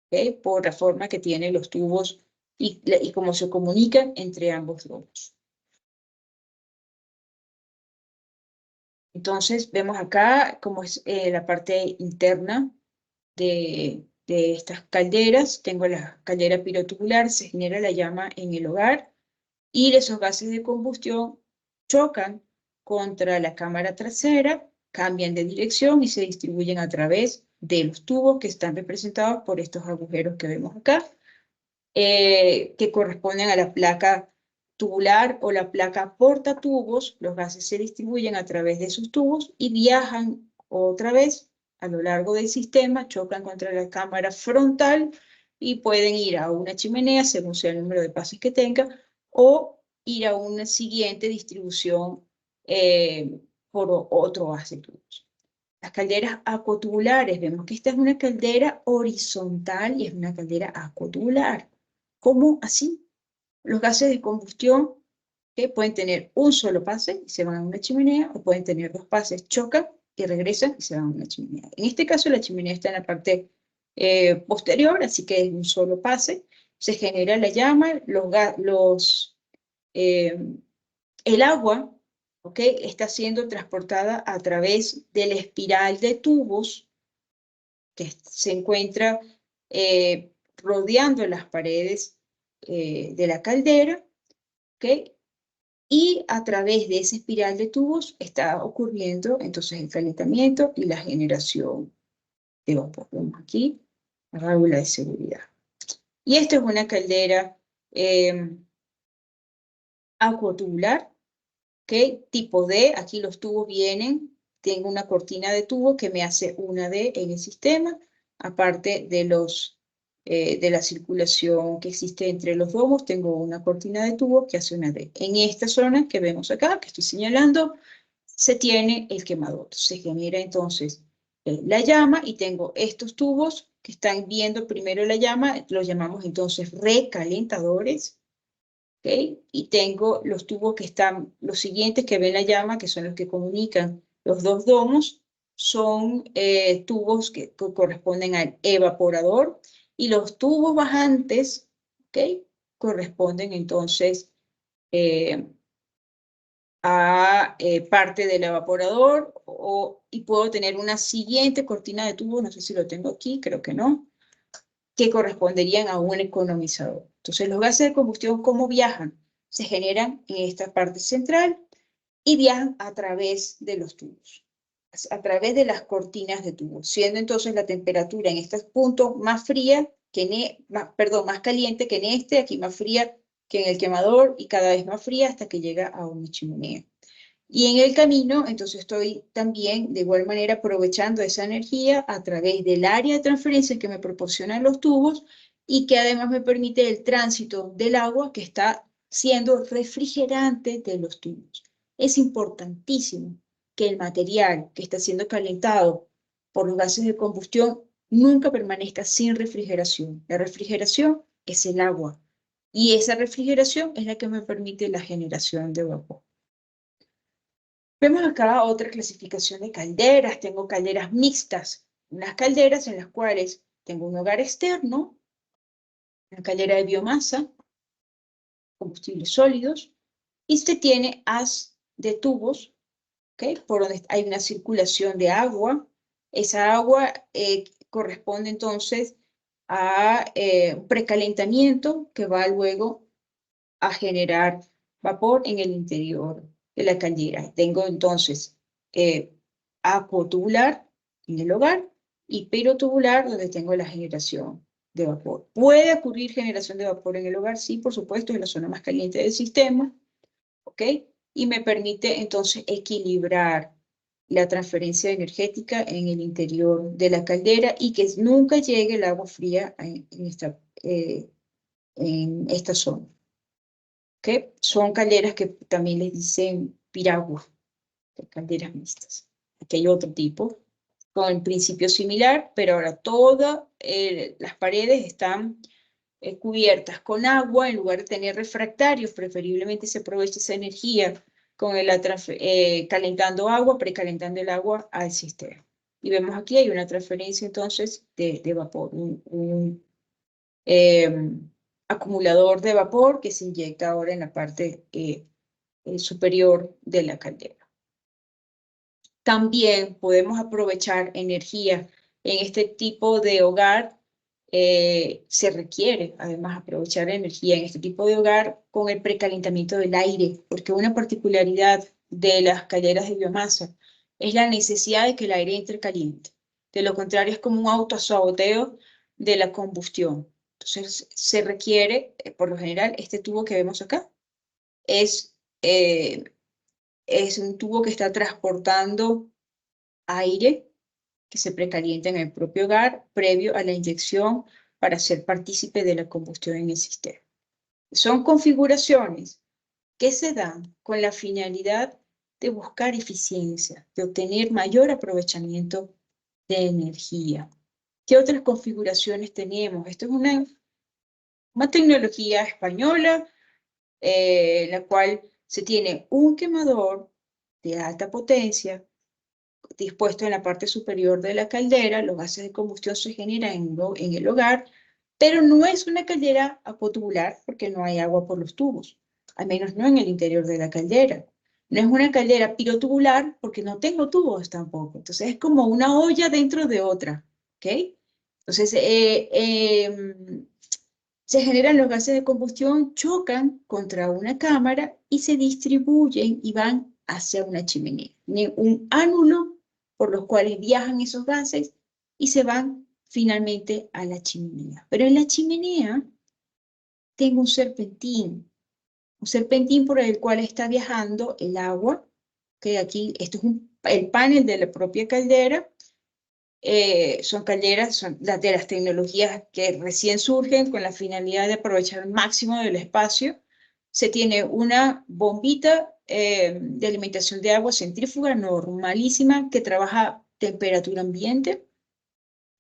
¿okay? Por la forma que tiene los tubos y cómo se comunican entre ambos domos. Entonces, vemos acá cómo es la parte interna de estas calderas. Tengo la caldera pirotubular, se genera la llama en el hogar y esos gases de combustión chocan contra la cámara trasera, cambian de dirección y se distribuyen a través de los tubos que están representados por estos agujeros que vemos acá, que corresponden a la placa tubular o la placa portatubos. Los gases se distribuyen a través de esos tubos y viajan otra vez a lo largo del sistema, chocan contra la cámara frontal y pueden ir a una chimenea según sea el número de pases que tenga o ir a una siguiente distribución por otro haz de tubos. Las calderas acuotubulares, vemos que esta es una caldera horizontal y es una caldera acuotubular. ¿Cómo así? Los gases de combustión que pueden tener un solo pase y se van a una chimenea, o pueden tener dos pases, chocan y regresan y se van a una chimenea. En este caso la chimenea está en la parte posterior, así que es un solo pase. Se genera la llama, eh, el agua, ¿ok? Está siendo transportada a través de la espiral de tubos que se encuentra rodeando las paredes de la caldera, ¿ok? Y a través de esa espiral de tubos está ocurriendo entonces el calentamiento y la generación de vapor. Vemos aquí la válvula de seguridad. Y esta es una caldera acuotubular, ¿ok? Tipo D, aquí los tubos vienen, tengo una cortina de tubo que me hace una D en el sistema, aparte de la circulación que existe entre los domos, tengo una cortina de tubo que hace una D. En esta zona que vemos acá, que estoy señalando, se tiene el quemador. Se genera entonces la llama y tengo estos tubos que están viendo primero la llama, los llamamos entonces recalentadores. ¿Okay? Y tengo los tubos que están, los siguientes que ven la llama, que son los que comunican los dos domos, son tubos que corresponden al evaporador, y los tubos bajantes, ¿okay? Corresponden entonces a parte del evaporador, y puedo tener una siguiente cortina de tubos, no sé si lo tengo aquí, creo que no, que corresponderían a un economizador. Entonces, los gases de combustión, ¿cómo viajan? Se generan en esta parte central y viajan a través de los tubos, a través de las cortinas de tubos, siendo entonces la temperatura en estos puntos más fría, más caliente que en este, aquí más fría que en el quemador, y cada vez más fría hasta que llega a una chimenea. Y en el camino, entonces estoy también de igual manera aprovechando esa energía a través del área de transferencia que me proporcionan los tubos, y que además me permite el tránsito del agua que está siendo refrigerante de los tubos. Es importantísimo que el material que está siendo calentado por los gases de combustión nunca permanezca sin refrigeración. La refrigeración es el agua, y esa refrigeración es la que me permite la generación de vapor. Vemos acá otra clasificación de calderas. Tengo calderas mixtas, unas calderas en las cuales tengo un hogar externo, una caldera de biomasa, combustibles sólidos, y se tiene haz de tubos, ¿okay? Por donde hay una circulación de agua. Esa agua corresponde entonces a un precalentamiento que va luego a generar vapor en el interior de la caldera. Tengo entonces acuotubular en el hogar y perotubular, donde tengo la generación de vapor. ¿Puede ocurrir generación de vapor en el hogar? Sí, por supuesto, es la zona más caliente del sistema, ¿ok? Y me permite entonces equilibrar la transferencia energética en el interior de la caldera, y que nunca llegue el agua fría en esta zona. ¿Okay? Son calderas que también les dicen piragua, calderas mixtas. Aquí hay otro tipo, con el principio similar, pero ahora todas las paredes están cubiertas con agua. En lugar de tener refractarios, preferiblemente se aprovecha esa energía con calentando agua, precalentando el agua al sistema. Y vemos aquí hay una transferencia entonces de vapor, acumulador de vapor que se inyecta ahora en la parte superior de la caldera. También podemos aprovechar energía en este tipo de hogar. Se requiere además aprovechar energía en este tipo de hogar con el precalentamiento del aire, porque una particularidad de las calderas de biomasa es la necesidad de que el aire entre caliente. De lo contrario, es como un autosaboteo de la combustión. Entonces, se requiere, por lo general, este tubo que vemos acá es un tubo que está transportando aire que se precalienta en el propio hogar previo a la inyección para ser partícipe de la combustión en el sistema. Son configuraciones que se dan con la finalidad de buscar eficiencia, de obtener mayor aprovechamiento de energía. ¿Qué otras configuraciones tenemos? Esto es una tecnología española, en la cual se tiene un quemador de alta potencia dispuesto en la parte superior de la caldera. Los gases de combustión se generan en el hogar, pero no es una caldera acuotubular porque no hay agua por los tubos, al menos no en el interior de la caldera. No es una caldera pirotubular porque no tengo tubos tampoco. Entonces es como una olla dentro de otra, ¿ok? Entonces se generan los gases de combustión, chocan contra una cámara y se distribuyen y van hacia una chimenea. Un ánulo por los cuales viajan esos gases y se van finalmente a la chimenea. Pero en la chimenea tengo un serpentín por el cual está viajando el agua, que aquí esto es el panel de la propia caldera. Son calderas, son de las tecnologías que recién surgen con la finalidad de aprovechar el máximo del espacio. se tiene una bombita de alimentación de agua centrífuga normalísima que trabaja a temperatura ambiente,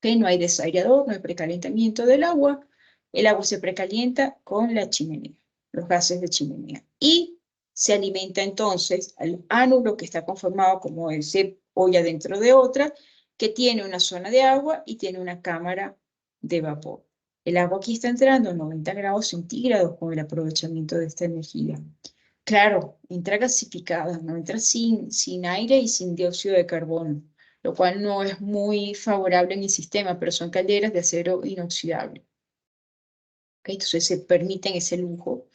que no hay desairador, no hay precalentamiento del agua. El agua se precalienta con la chimenea, los gases de chimenea. Y se alimenta entonces al ánulo que está conformado como ese olla dentro de otra, que tiene una zona de agua y tiene una cámara de vapor. El agua aquí está entrando a 90 grados centígrados con el aprovechamiento de esta energía. Claro, entra gasificada, no entra sin aire y sin dióxido de carbono, lo cual no es muy favorable en el sistema, pero son calderas de acero inoxidable. ¿Okay? Entonces se permiten ese lujo.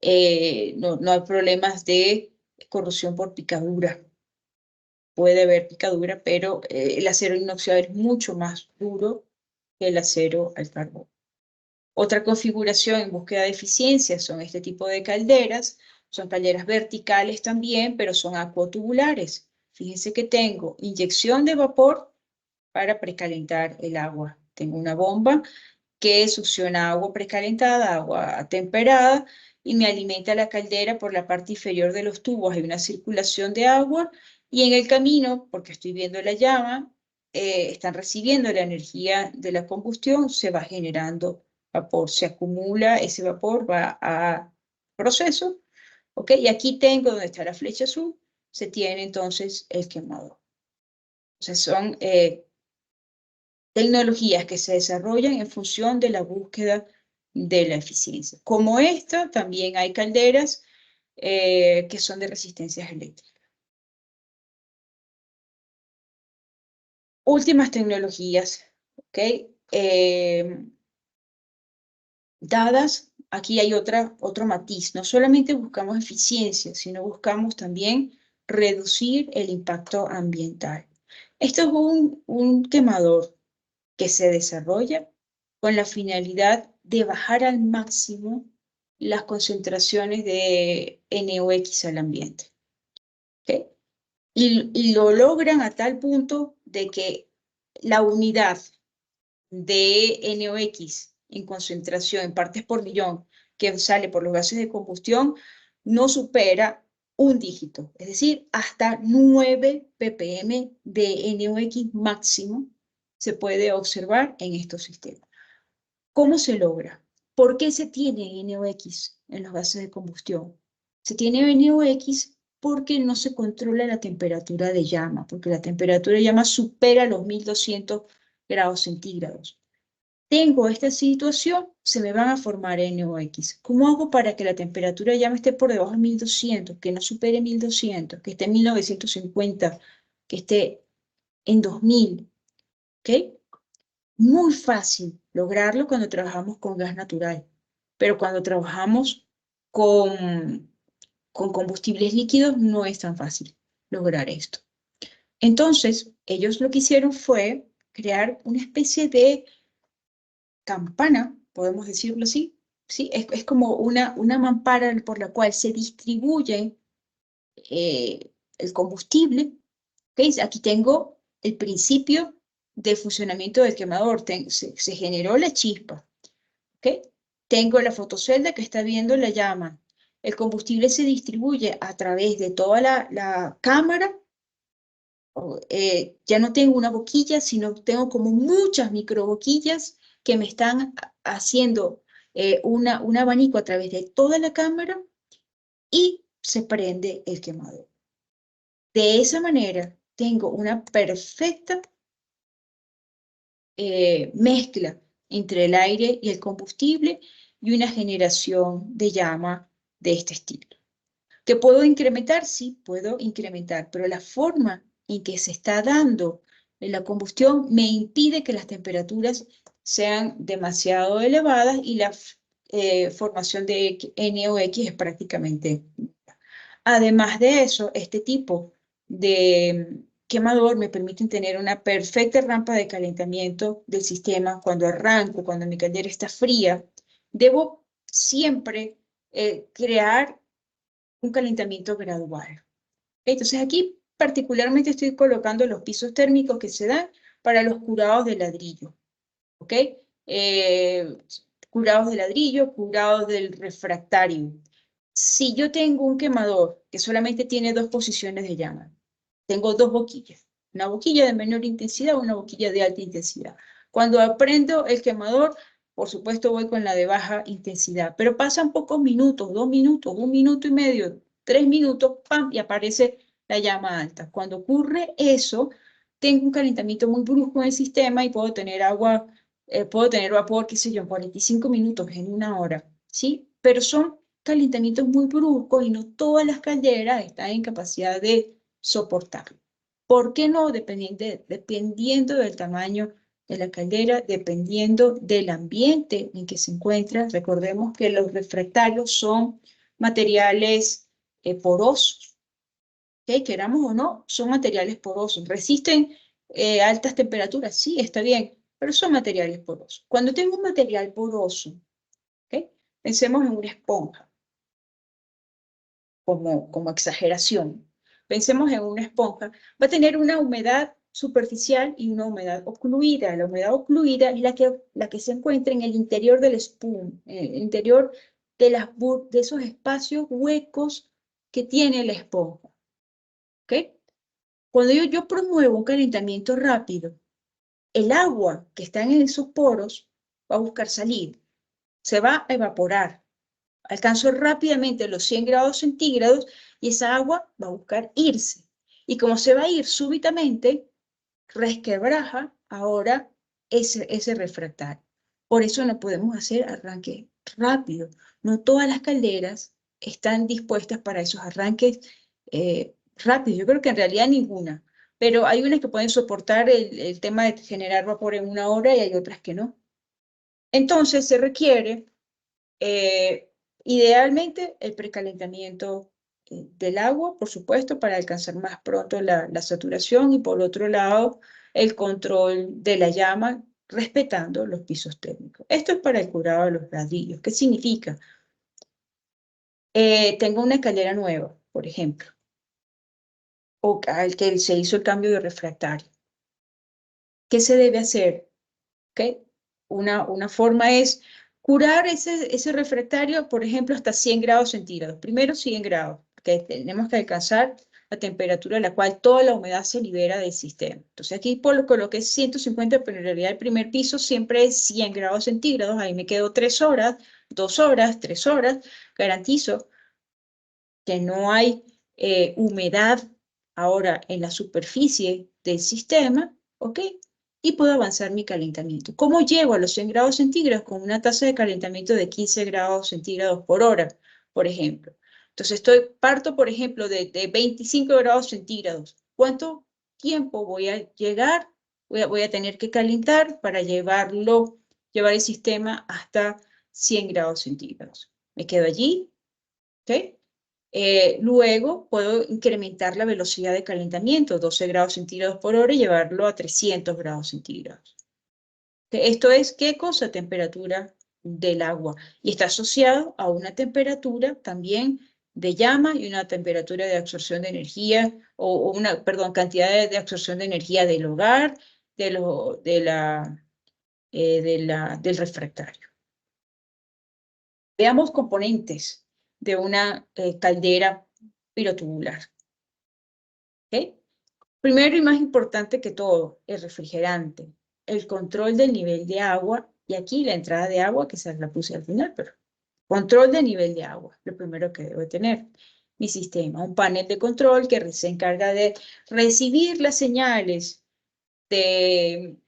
No hay problemas de corrosión por picadura. Puede haber picadura, pero el acero inoxidable es mucho más duro que el acero al carbón. Otra configuración en búsqueda de eficiencia son este tipo de calderas. Son calderas verticales también, pero son acuatubulares. Fíjense que tengo inyección de vapor para precalentar el agua. Tengo una bomba que succiona agua precalentada, agua temperada, y me alimenta la caldera por la parte inferior de los tubos. Hay una circulación de agua y en el camino, porque estoy viendo la llama, están recibiendo la energía de la combustión, se va generando vapor, se acumula ese vapor, va a proceso, ¿ok? Y aquí tengo donde está la flecha azul, se tiene entonces el quemador. O sea, son tecnologías que se desarrollan en función de la búsqueda de la eficiencia. Como esta, también hay calderas que son de resistencias eléctricas. Últimas tecnologías, ¿ok? Dadas, aquí hay otro matiz. No solamente buscamos eficiencia, sino buscamos también reducir el impacto ambiental. Esto es un quemador que se desarrolla con la finalidad de bajar al máximo las concentraciones de NOx al ambiente. ¿Okay? Y lo logran a tal punto de que la unidad de NOx en concentración, en partes por millón, que sale por los gases de combustión, no supera un dígito, es decir, hasta 9 ppm de NOx máximo se puede observar en estos sistemas. ¿Cómo se logra? ¿Por qué se tiene NOx en los gases de combustión? Se tiene NOx porque no se controla la temperatura de llama, porque la temperatura de llama supera los 1200 grados centígrados. Tengo esta situación, se me van a formar NOx. ¿Cómo hago para que la temperatura de llama esté por debajo de 1200, que no supere 1200, que esté en 1950, que esté en 2000? ¿Ok? Muy fácil lograrlo cuando trabajamos con gas natural, pero cuando trabajamos con combustibles líquidos no es tan fácil lograr esto. Entonces, ellos lo que hicieron fue crear una especie de campana, podemos decirlo así, ¿sí? Es como una mampara por la cual se distribuye el combustible. ¿Okay? Aquí tengo el principio de funcionamiento del quemador. Se generó la chispa. ¿Okay? Tengo la fotocelda que está viendo la llama. El combustible se distribuye a través de toda la cámara. Ya no tengo una boquilla, sino tengo como muchas microboquillas que me están haciendo un abanico a través de toda la cámara y se prende el quemador. De esa manera tengo una perfecta mezcla entre el aire y el combustible y una generación de llama de este estilo. ¿Que puedo incrementar? Sí, puedo incrementar, pero la forma en que se está dando la combustión me impide que las temperaturas sean demasiado elevadas y la formación de NOx es prácticamente nula. Además de eso, este tipo de quemador me permite tener una perfecta rampa de calentamiento del sistema cuando arranco, cuando mi caldera está fría. Debo siempre crear un calentamiento gradual. Entonces aquí particularmente estoy colocando los pisos térmicos que se dan para los curados de ladrillo. ¿Ok? Curados de ladrillo, curados del refractario. Si yo tengo un quemador que solamente tiene 2 posiciones de llama, tengo 2 boquillas, una boquilla de menor intensidad, una boquilla de alta intensidad. Cuando aprendo el quemador, por supuesto voy con la de baja intensidad, pero pasan pocos minutos, 2 minutos, 1 minuto y medio, 3 minutos, ¡pam! Y aparece la llama alta. Cuando ocurre eso, tengo un calentamiento muy brusco en el sistema y puedo tener agua, puedo tener vapor, qué sé yo, en 45 minutos, en 1 hora, ¿sí? Pero son calentamientos muy bruscos y no todas las calderas están en capacidad de soportarlo. ¿Por qué no? Dependiendo del tamaño de la caldera, dependiendo del ambiente en que se encuentra. Recordemos que los refractarios son materiales porosos, ¿okay? Queramos o no, son materiales porosos. ¿Resisten altas temperaturas? Sí, está bien, pero son materiales porosos. Cuando tengo un material poroso, ¿okay? Pensemos en una esponja, como exageración. Pensemos en una esponja, va a tener una humedad superficial y una humedad ocluida. La humedad ocluida es la que se encuentra en el interior del spoon, en el interior de esos espacios huecos que tiene la esponja. ¿Okay? Cuando yo promuevo un calentamiento rápido, el agua que está en esos poros va a buscar salir, se va a evaporar. Alcanzo rápidamente los 100 grados centígrados y esa agua va a buscar irse. Y como se va a ir súbitamente, resquebraja ahora ese refractario. Por eso no podemos hacer arranque rápido. No todas las calderas están dispuestas para esos arranques rápidos. Yo creo que en realidad ninguna. Pero hay unas que pueden soportar el tema de generar vapor en 1 hora y hay otras que no. Entonces se requiere idealmente el precalentamiento del agua, por supuesto, para alcanzar más pronto la saturación y por otro lado el control de la llama respetando los pisos térmicos. Esto es para el curado de los ladrillos. ¿Qué significa? Tengo una escalera nueva, por ejemplo, o al que se hizo el cambio de refractario. ¿Qué se debe hacer? ¿Okay? Una forma es curar ese refractario, por ejemplo, hasta 100 grados centígrados. Primero 100 grados, porque tenemos que alcanzar la temperatura a la cual toda la humedad se libera del sistema. Entonces aquí coloqué 150, pero en realidad el primer piso siempre es 100 grados centígrados. Ahí me quedo 3 horas, 2 horas, 3 horas. Garantizo que no hay humedad ahora en la superficie del sistema, ¿ok? Y puedo avanzar mi calentamiento. ¿Cómo llego a los 100 grados centígrados? Con una tasa de calentamiento de 15 grados centígrados por hora, por ejemplo. Entonces parto, por ejemplo, de 25 grados centígrados. ¿Cuánto tiempo voy a llegar? Voy a tener que calentar para llevar el sistema hasta 100 grados centígrados. Me quedo allí, ¿ok? Luego puedo incrementar la velocidad de calentamiento, 12 grados centígrados por hora, y llevarlo a 300 grados centígrados. Esto es, ¿qué cosa? Temperatura del agua. Y está asociado a una temperatura también de llama y una temperatura de absorción de energía, cantidad de absorción de energía del hogar, del refractario. Veamos componentes de una caldera pirotubular. ¿Okay? Primero y más importante que todo, el refrigerante, el control del nivel de agua, y aquí la entrada de agua, que se la puse al final, pero control del nivel de agua, lo primero que debo tener. Mi sistema, un panel de control que se encarga de recibir las señales de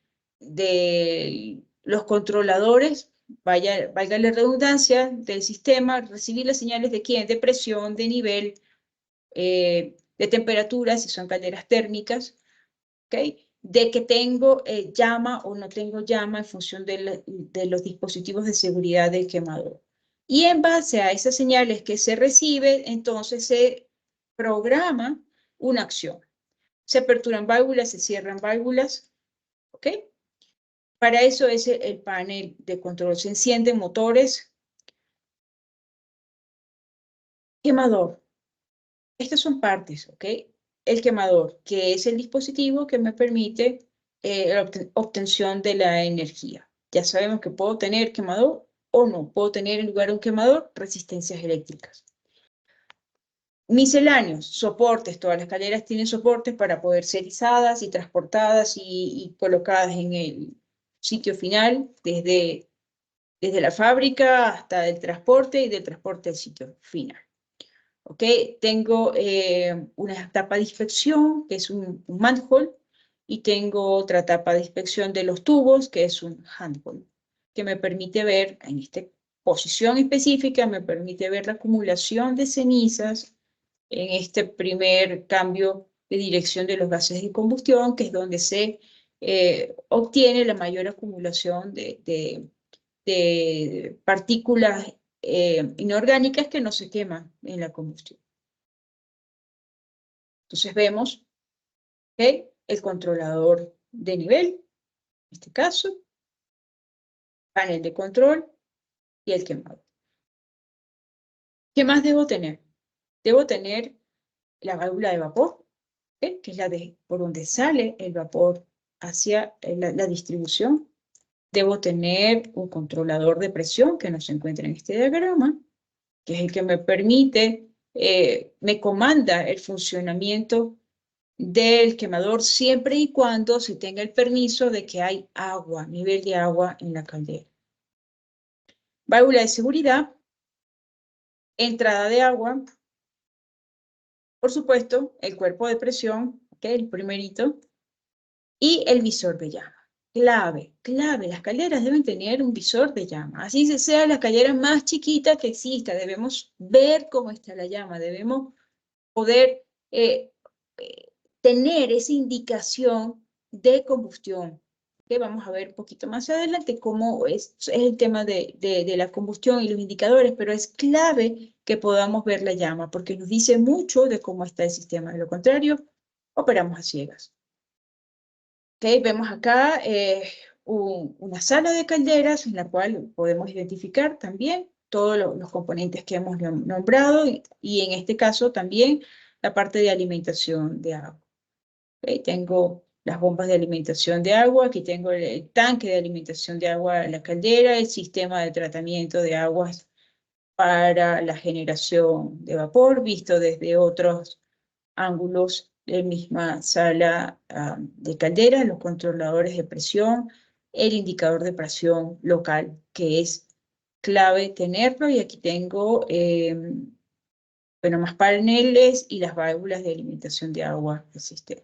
los controladores, valga la redundancia, del sistema, recibir las señales de quién, de presión, de nivel, de temperatura, si son calderas térmicas, ¿okay? De que tengo llama o no tengo llama en función de los dispositivos de seguridad del quemador. Y en base a esas señales que se reciben, entonces se programa una acción. Se aperturan válvulas, se cierran válvulas, ¿ok? Para eso es el panel de control. Se encienden motores. Quemador. Estas son partes, ¿ok? El quemador, que es el dispositivo que me permite la obtención de la energía. Ya sabemos que puedo tener quemador o no. Puedo tener en lugar de un quemador resistencias eléctricas. Misceláneos, soportes, todas las calderas tienen soportes para poder ser izadas y transportadas y colocadas en el sitio final, desde la fábrica hasta el transporte y del transporte al sitio final. ¿Ok? Tengo una tapa de inspección, que es un manhole, y tengo otra tapa de inspección de los tubos, que es un handhole, que me permite ver, en esta posición específica, me permite ver la acumulación de cenizas en este primer cambio de dirección de los gases de combustión, que es donde se obtiene la mayor acumulación de partículas inorgánicas que no se queman en la combustión. Entonces vemos que el controlador de nivel, en este caso, panel de control y el quemador. ¿Qué más debo tener? Debo tener la válvula de vapor, que es la por donde sale el vapor hacia la distribución. Debo tener un controlador de presión que no se encuentra en este diagrama, que es el que me permite, me comanda el funcionamiento del quemador siempre y cuando se tenga el permiso de que hay agua, nivel de agua en la caldera. Válvula de seguridad, entrada de agua, por supuesto, el cuerpo de presión, que es el primerito, y el visor de llama. Clave, clave, las calderas deben tener un visor de llama. Así sea la caldera más chiquita que exista, debemos ver cómo está la llama, debemos poder tener esa indicación de combustión. Que vamos a ver un poquito más adelante cómo es el tema de la combustión y los indicadores, pero es clave que podamos ver la llama, porque nos dice mucho de cómo está el sistema. De lo contrario, operamos a ciegas. Okay, vemos acá una sala de calderas en la cual podemos identificar también todos los componentes que hemos nombrado y en este caso también la parte de alimentación de agua. Okay, tengo las bombas de alimentación de agua, aquí tengo el tanque de alimentación de agua a la caldera, el sistema de tratamiento de aguas para la generación de vapor, visto desde otros ángulos de misma sala de caldera, los controladores de presión, el indicador de presión local, que es clave tenerlo, y aquí tengo bueno, más paneles y las válvulas de alimentación de agua del sistema.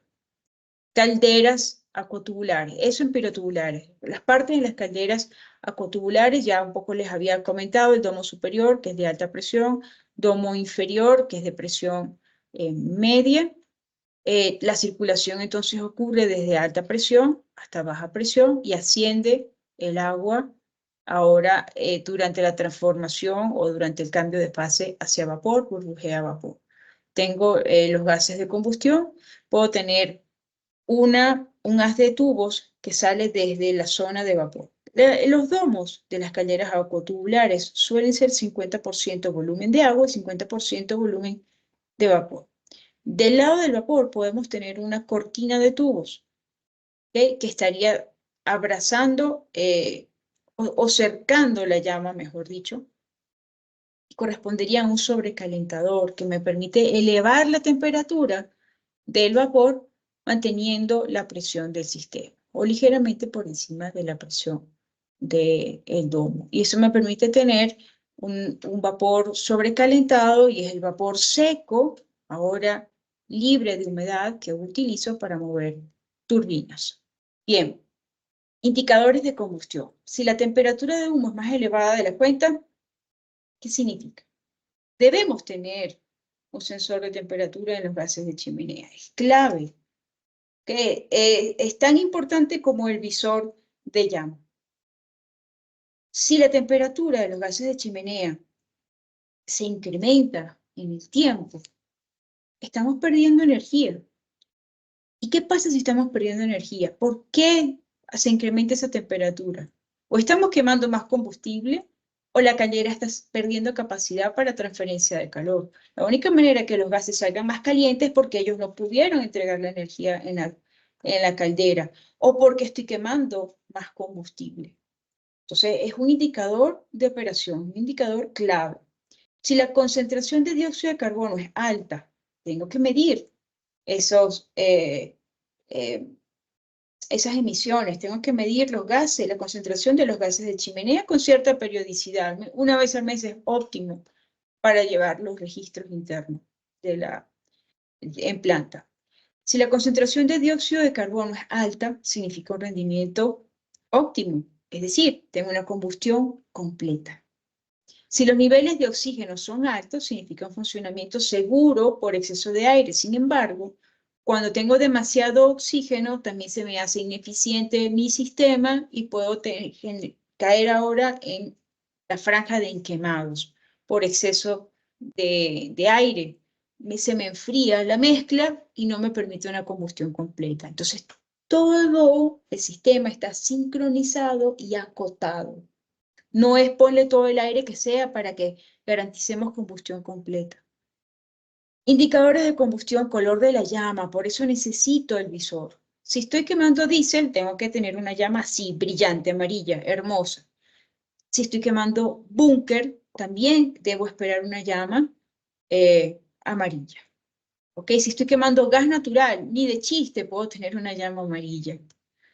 Calderas acotubulares, eso en pirotubulares. Las partes de las calderas acotubulares, ya un poco les había comentado, el domo superior, que es de alta presión, domo inferior, que es de presión media. La circulación entonces ocurre desde alta presión hasta baja presión y asciende el agua ahora durante la transformación o durante el cambio de fase hacia vapor, burbujea vapor. Tengo los gases de combustión, puedo tener un haz de tubos que sale desde la zona de vapor. Los domos de las calderas acotubulares suelen ser 50% volumen de agua y 50% volumen de vapor. Del lado del vapor podemos tener una cortina de tubos, ¿okay?, que estaría abrazando o cercando la llama, mejor dicho, y correspondería a un sobrecalentador que me permite elevar la temperatura del vapor manteniendo la presión del sistema o ligeramente por encima de la presión del domo. Y eso me permite tener un vapor sobrecalentado y es el vapor seco, ahora libre de humedad, que utilizo para mover turbinas. Bien, indicadores de combustión. Si la temperatura de humo es más elevada de la cuenta, ¿qué significa? Debemos tener un sensor de temperatura en los gases de chimenea. Es clave, que es tan importante como el visor de llama. Si la temperatura de los gases de chimenea se incrementa en el tiempo, estamos perdiendo energía. ¿Y qué pasa si estamos perdiendo energía? ¿Por qué se incrementa esa temperatura? O estamos quemando más combustible o la caldera está perdiendo capacidad para transferencia de calor. La única manera que los gases salgan más calientes es porque ellos no pudieron entregar la energía en la caldera o porque estoy quemando más combustible. Entonces, es un indicador de operación, un indicador clave. Si la concentración de dióxido de carbono es alta, tengo que medir esas emisiones, tengo que medir los gases, la concentración de los gases de chimenea con cierta periodicidad. Una vez al mes es óptimo para llevar los registros internos en planta. Si la concentración de dióxido de carbono es alta, significa un rendimiento óptimo, es decir, tengo una combustión completa. Si los niveles de oxígeno son altos, significa un funcionamiento seguro por exceso de aire. Sin embargo, cuando tengo demasiado oxígeno, también se me hace ineficiente mi sistema y puedo caer ahora en la franja de quemados por exceso de aire. Se me enfría la mezcla y no me permite una combustión completa. Entonces, todo el sistema está sincronizado y acotado. No es ponle todo el aire que sea para que garanticemos combustión completa. Indicadores de combustión, color de la llama, por eso necesito el visor. Si estoy quemando diésel, tengo que tener una llama así, brillante, amarilla, hermosa. Si estoy quemando búnker, también debo esperar una llama amarilla. ¿Ok? Si estoy quemando gas natural, ni de chiste puedo tener una llama amarilla.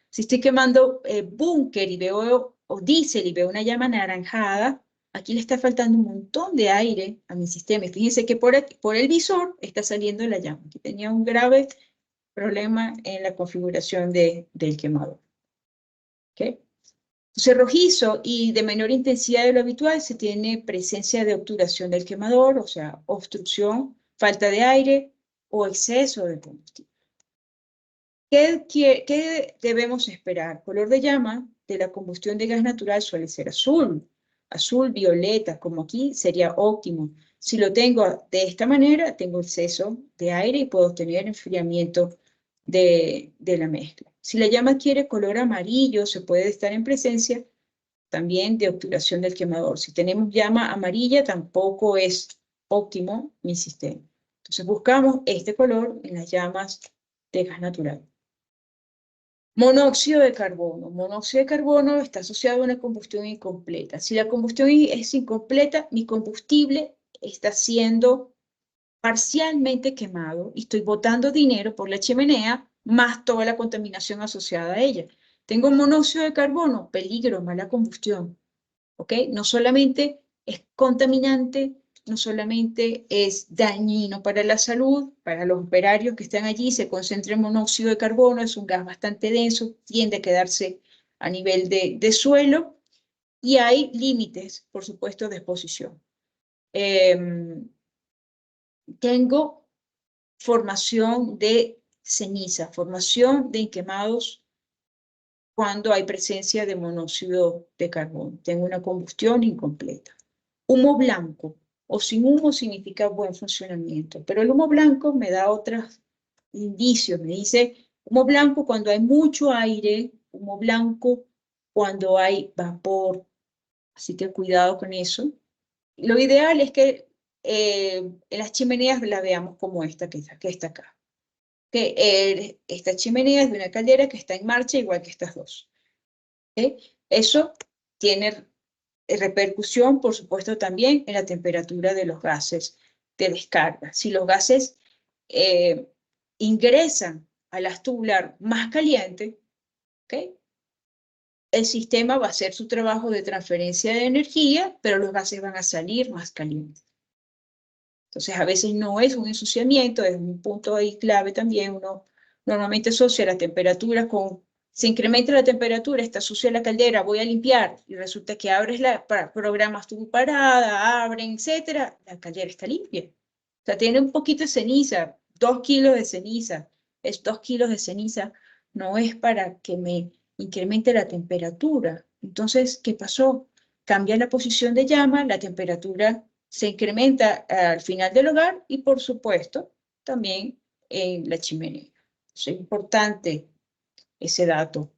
Si estoy quemando búnker y veo, o diésel y veo una llama anaranjada, aquí le está faltando un montón de aire a mi sistema. Y fíjense que por el visor está saliendo la llama. Aquí tenía un grave problema en la configuración del quemador. ¿Okay? Entonces, rojizo y de menor intensidad de lo habitual se tiene presencia de obturación del quemador, o sea, obstrucción, falta de aire o exceso de combustible. ¿Qué debemos esperar? Color de llama de la combustión de gas natural suele ser azul, azul, violeta, como aquí sería óptimo. Si lo tengo de esta manera, tengo exceso de aire y puedo tener enfriamiento de la mezcla. Si la llama quiere color amarillo, se puede estar en presencia también de obturación del quemador. Si tenemos llama amarilla, tampoco es óptimo mi sistema. Entonces buscamos este color en las llamas de gas natural. Monóxido de carbono. Monóxido de carbono está asociado a una combustión incompleta. Si la combustión es incompleta, mi combustible está siendo parcialmente quemado y estoy botando dinero por la chimenea más toda la contaminación asociada a ella. Tengo monóxido de carbono, peligro, mala combustión. ¿Ok? No solamente es contaminante, no solamente es dañino para la salud, para los operarios que están allí, se concentra en monóxido de carbono, es un gas bastante denso, tiende a quedarse a nivel de suelo y hay límites, por supuesto, de exposición. Tengo formación de ceniza, formación de quemados cuando hay presencia de monóxido de carbono. Tengo una combustión incompleta. Humo blanco o sin humo significa buen funcionamiento, pero el humo blanco me da otros indicios. Me dice humo blanco cuando hay mucho aire, humo blanco cuando hay vapor. Así que cuidado con eso. Lo ideal es que en las chimeneas la veamos como esta que está acá. Esta chimenea es de una caldera que está en marcha igual que estas dos. Eso tiene repercusión, por supuesto, también en la temperatura de los gases de descarga. Si los gases ingresan a la tubular más caliente, ¿okay? El sistema va a hacer su trabajo de transferencia de energía, pero los gases van a salir más calientes. Entonces, a veces no es un ensuciamiento, es un punto ahí clave también. Uno normalmente asocia la temperatura con, se incrementa la temperatura, está sucia la caldera, voy a limpiar, y resulta que abres programas tu parada, abren, etcétera, la caldera está limpia. O sea, tiene un poquito de ceniza, 2 kilos de ceniza. Es 2 kilos de ceniza, no es para que me incremente la temperatura. Entonces, ¿qué pasó? Cambia la posición de llama, la temperatura se incrementa al final del hogar y, por supuesto, también en la chimenea. Es importante ese dato.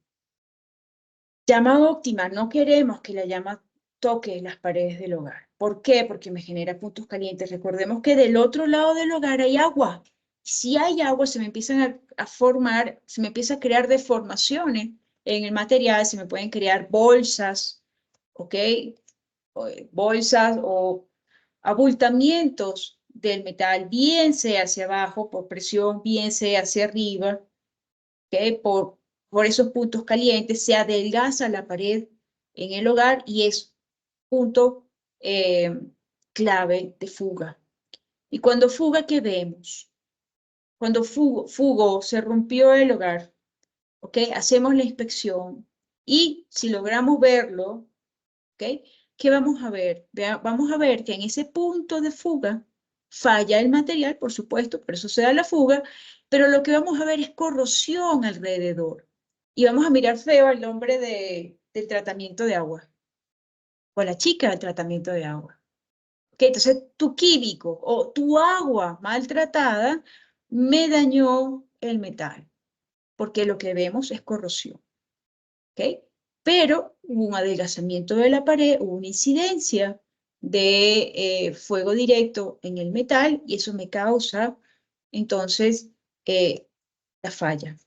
Llama óptima. No queremos que la llama toque las paredes del hogar. ¿Por qué? Porque me genera puntos calientes. Recordemos que del otro lado del hogar hay agua. Si hay agua, se me empiezan a formar, se me empieza a crear deformaciones en el material, se me pueden crear bolsas, ¿ok? Bolsas o abultamientos del metal, bien sea hacia abajo por presión, bien sea hacia arriba, ¿okay? Por esos puntos calientes se adelgaza la pared en el hogar y es punto clave de fuga. Y cuando fuga, ¿qué vemos? Cuando fugó, se rompió el hogar, ¿ok? Hacemos la inspección y si logramos verlo, ¿ok? ¿Qué vamos a ver? Vamos a ver que en ese punto de fuga falla el material, por supuesto, por eso se da la fuga, pero lo que vamos a ver es corrosión alrededor. Y vamos a mirar feo al hombre del tratamiento de agua, o a la chica del tratamiento de agua. ¿Okay? Entonces, tu químico o tu agua maltratada me dañó el metal, porque lo que vemos es corrosión. ¿Okay? Pero hubo un adelgazamiento de la pared, hubo una incidencia de fuego directo en el metal y eso me causa, entonces, la falla.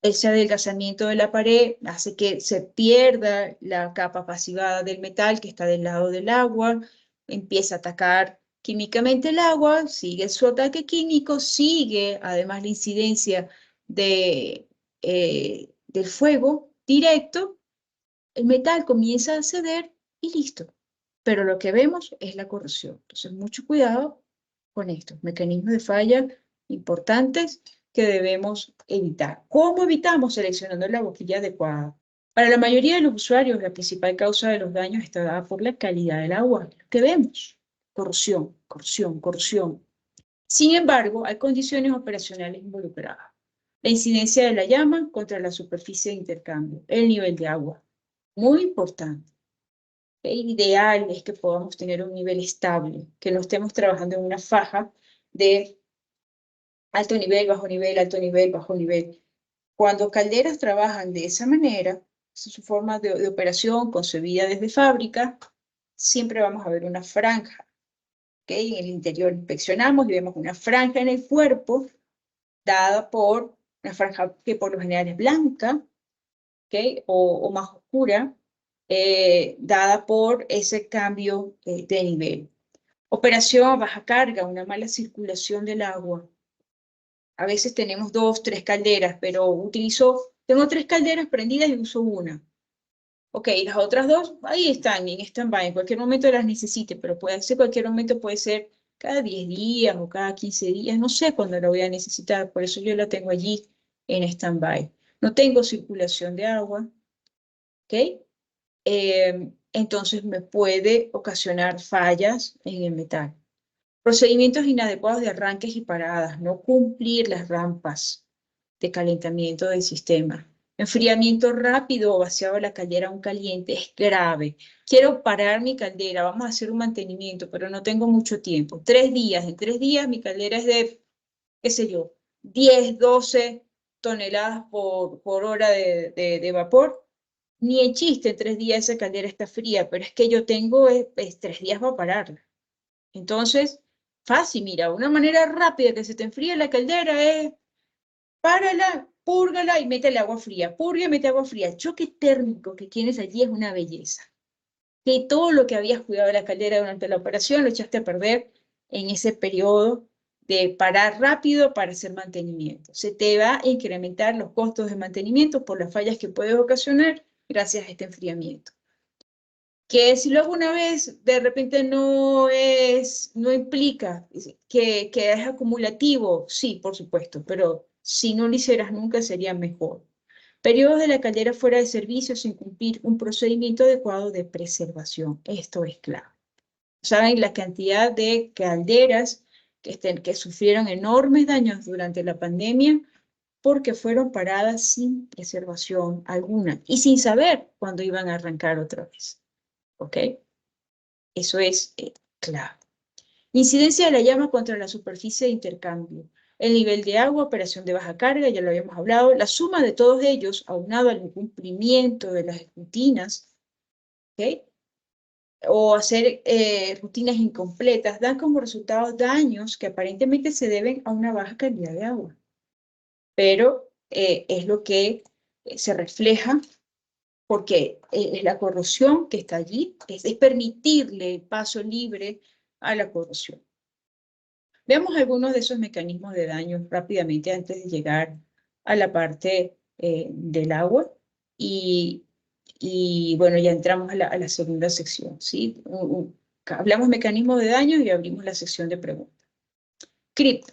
Ese adelgazamiento de la pared hace que se pierda la capa pasivada del metal que está del lado del agua, empieza a atacar químicamente el agua, sigue su ataque químico, sigue además la incidencia del fuego directo, el metal comienza a ceder y listo. Pero lo que vemos es la corrosión. Entonces, mucho cuidado con estos mecanismos de falla importantes que debemos evitar. ¿Cómo evitamos? Seleccionando la boquilla adecuada. Para la mayoría de los usuarios, la principal causa de los daños está dada por la calidad del agua. Lo que vemos, corrosión, corrosión, corrosión. Sin embargo, hay condiciones operacionales involucradas. La incidencia de la llama contra la superficie de intercambio, el nivel de agua. Muy importante. El ideal es que podamos tener un nivel estable, que no estemos trabajando en una faja de alto nivel, bajo nivel, alto nivel, bajo nivel. Cuando calderas trabajan de esa manera, esa es su forma de operación concebida desde fábrica, siempre vamos a ver una franja. ¿Okay? En el interior inspeccionamos y vemos una franja en el cuerpo dada por una franja que por lo general es blanca, ¿okay? o más oscura, dada por ese cambio de nivel. Operación a baja carga, una mala circulación del agua. A veces tenemos 2, 3 calderas, pero tengo 3 calderas prendidas y uso una. Ok, las otras 2, ahí están, en stand-by, en cualquier momento las necesite, pero puede ser cualquier momento, puede ser cada 10 días o cada 15 días, no sé cuándo la voy a necesitar, por eso yo la tengo allí en stand-by. No tengo circulación de agua, ¿ok? Entonces me puede ocasionar fallas en el metal. Procedimientos inadecuados de arranques y paradas, no cumplir las rampas de calentamiento del sistema. Enfriamiento rápido o vaciado de la caldera a un caliente es grave. Quiero parar mi caldera, vamos a hacer un mantenimiento, pero no tengo mucho tiempo. 3 días, en 3 días mi caldera es de, qué sé yo, 10, 12 toneladas por hora de vapor. Ni en chiste, en 3 días esa caldera está fría, pero es que yo tengo 3 días para pararla. Entonces, fácil, mira, una manera rápida que se te enfríe la caldera es párala, púrgala y métele agua fría. Purga y mete agua fría. El choque térmico que tienes allí es una belleza. Que todo lo que habías cuidado de la caldera durante la operación lo echaste a perder en ese periodo de parar rápido para hacer mantenimiento. Se te va a incrementar los costos de mantenimiento por las fallas que puedes ocasionar gracias a este enfriamiento. Que si lo hago una vez, de repente no implica que es acumulativo, sí, por supuesto, pero si no lo hicieras nunca sería mejor. Periodos de la caldera fuera de servicio sin cumplir un procedimiento adecuado de preservación. Esto es clave. ¿Saben la cantidad de calderas que sufrieron enormes daños durante la pandemia? Porque fueron paradas sin preservación alguna y sin saber cuándo iban a arrancar otra vez. ¿Ok? Eso es clave. Incidencia de la llama contra la superficie de intercambio. El nivel de agua, operación de baja carga, ya lo habíamos hablado. La suma de todos ellos, aunado al incumplimiento de las rutinas, ¿ok? O hacer rutinas incompletas, dan como resultado daños que aparentemente se deben a una baja calidad de agua. Pero es lo que se refleja porque es la corrosión que está allí, es permitirle el paso libre a la corrosión. Veamos algunos de esos mecanismos de daño rápidamente antes de llegar a la parte del agua. Y bueno, ya entramos a la segunda sección, ¿sí? Hablamos mecanismos de daño y abrimos la sección de preguntas. CRIP.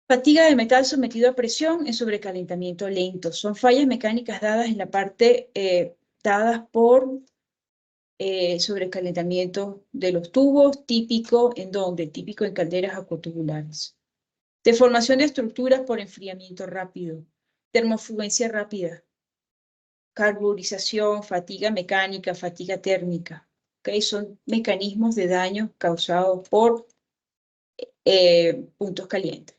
Fatiga de metal sometido a presión en sobrecalentamiento lento. Son fallas mecánicas dadas en la parte, dadas por sobrecalentamiento de los tubos, típico en donde, típico en calderas acotubulares. Deformación de estructuras por enfriamiento rápido. Termofluencia rápida. Carburización, fatiga mecánica, fatiga térmica. ¿Okay? Son mecanismos de daño causados por puntos calientes.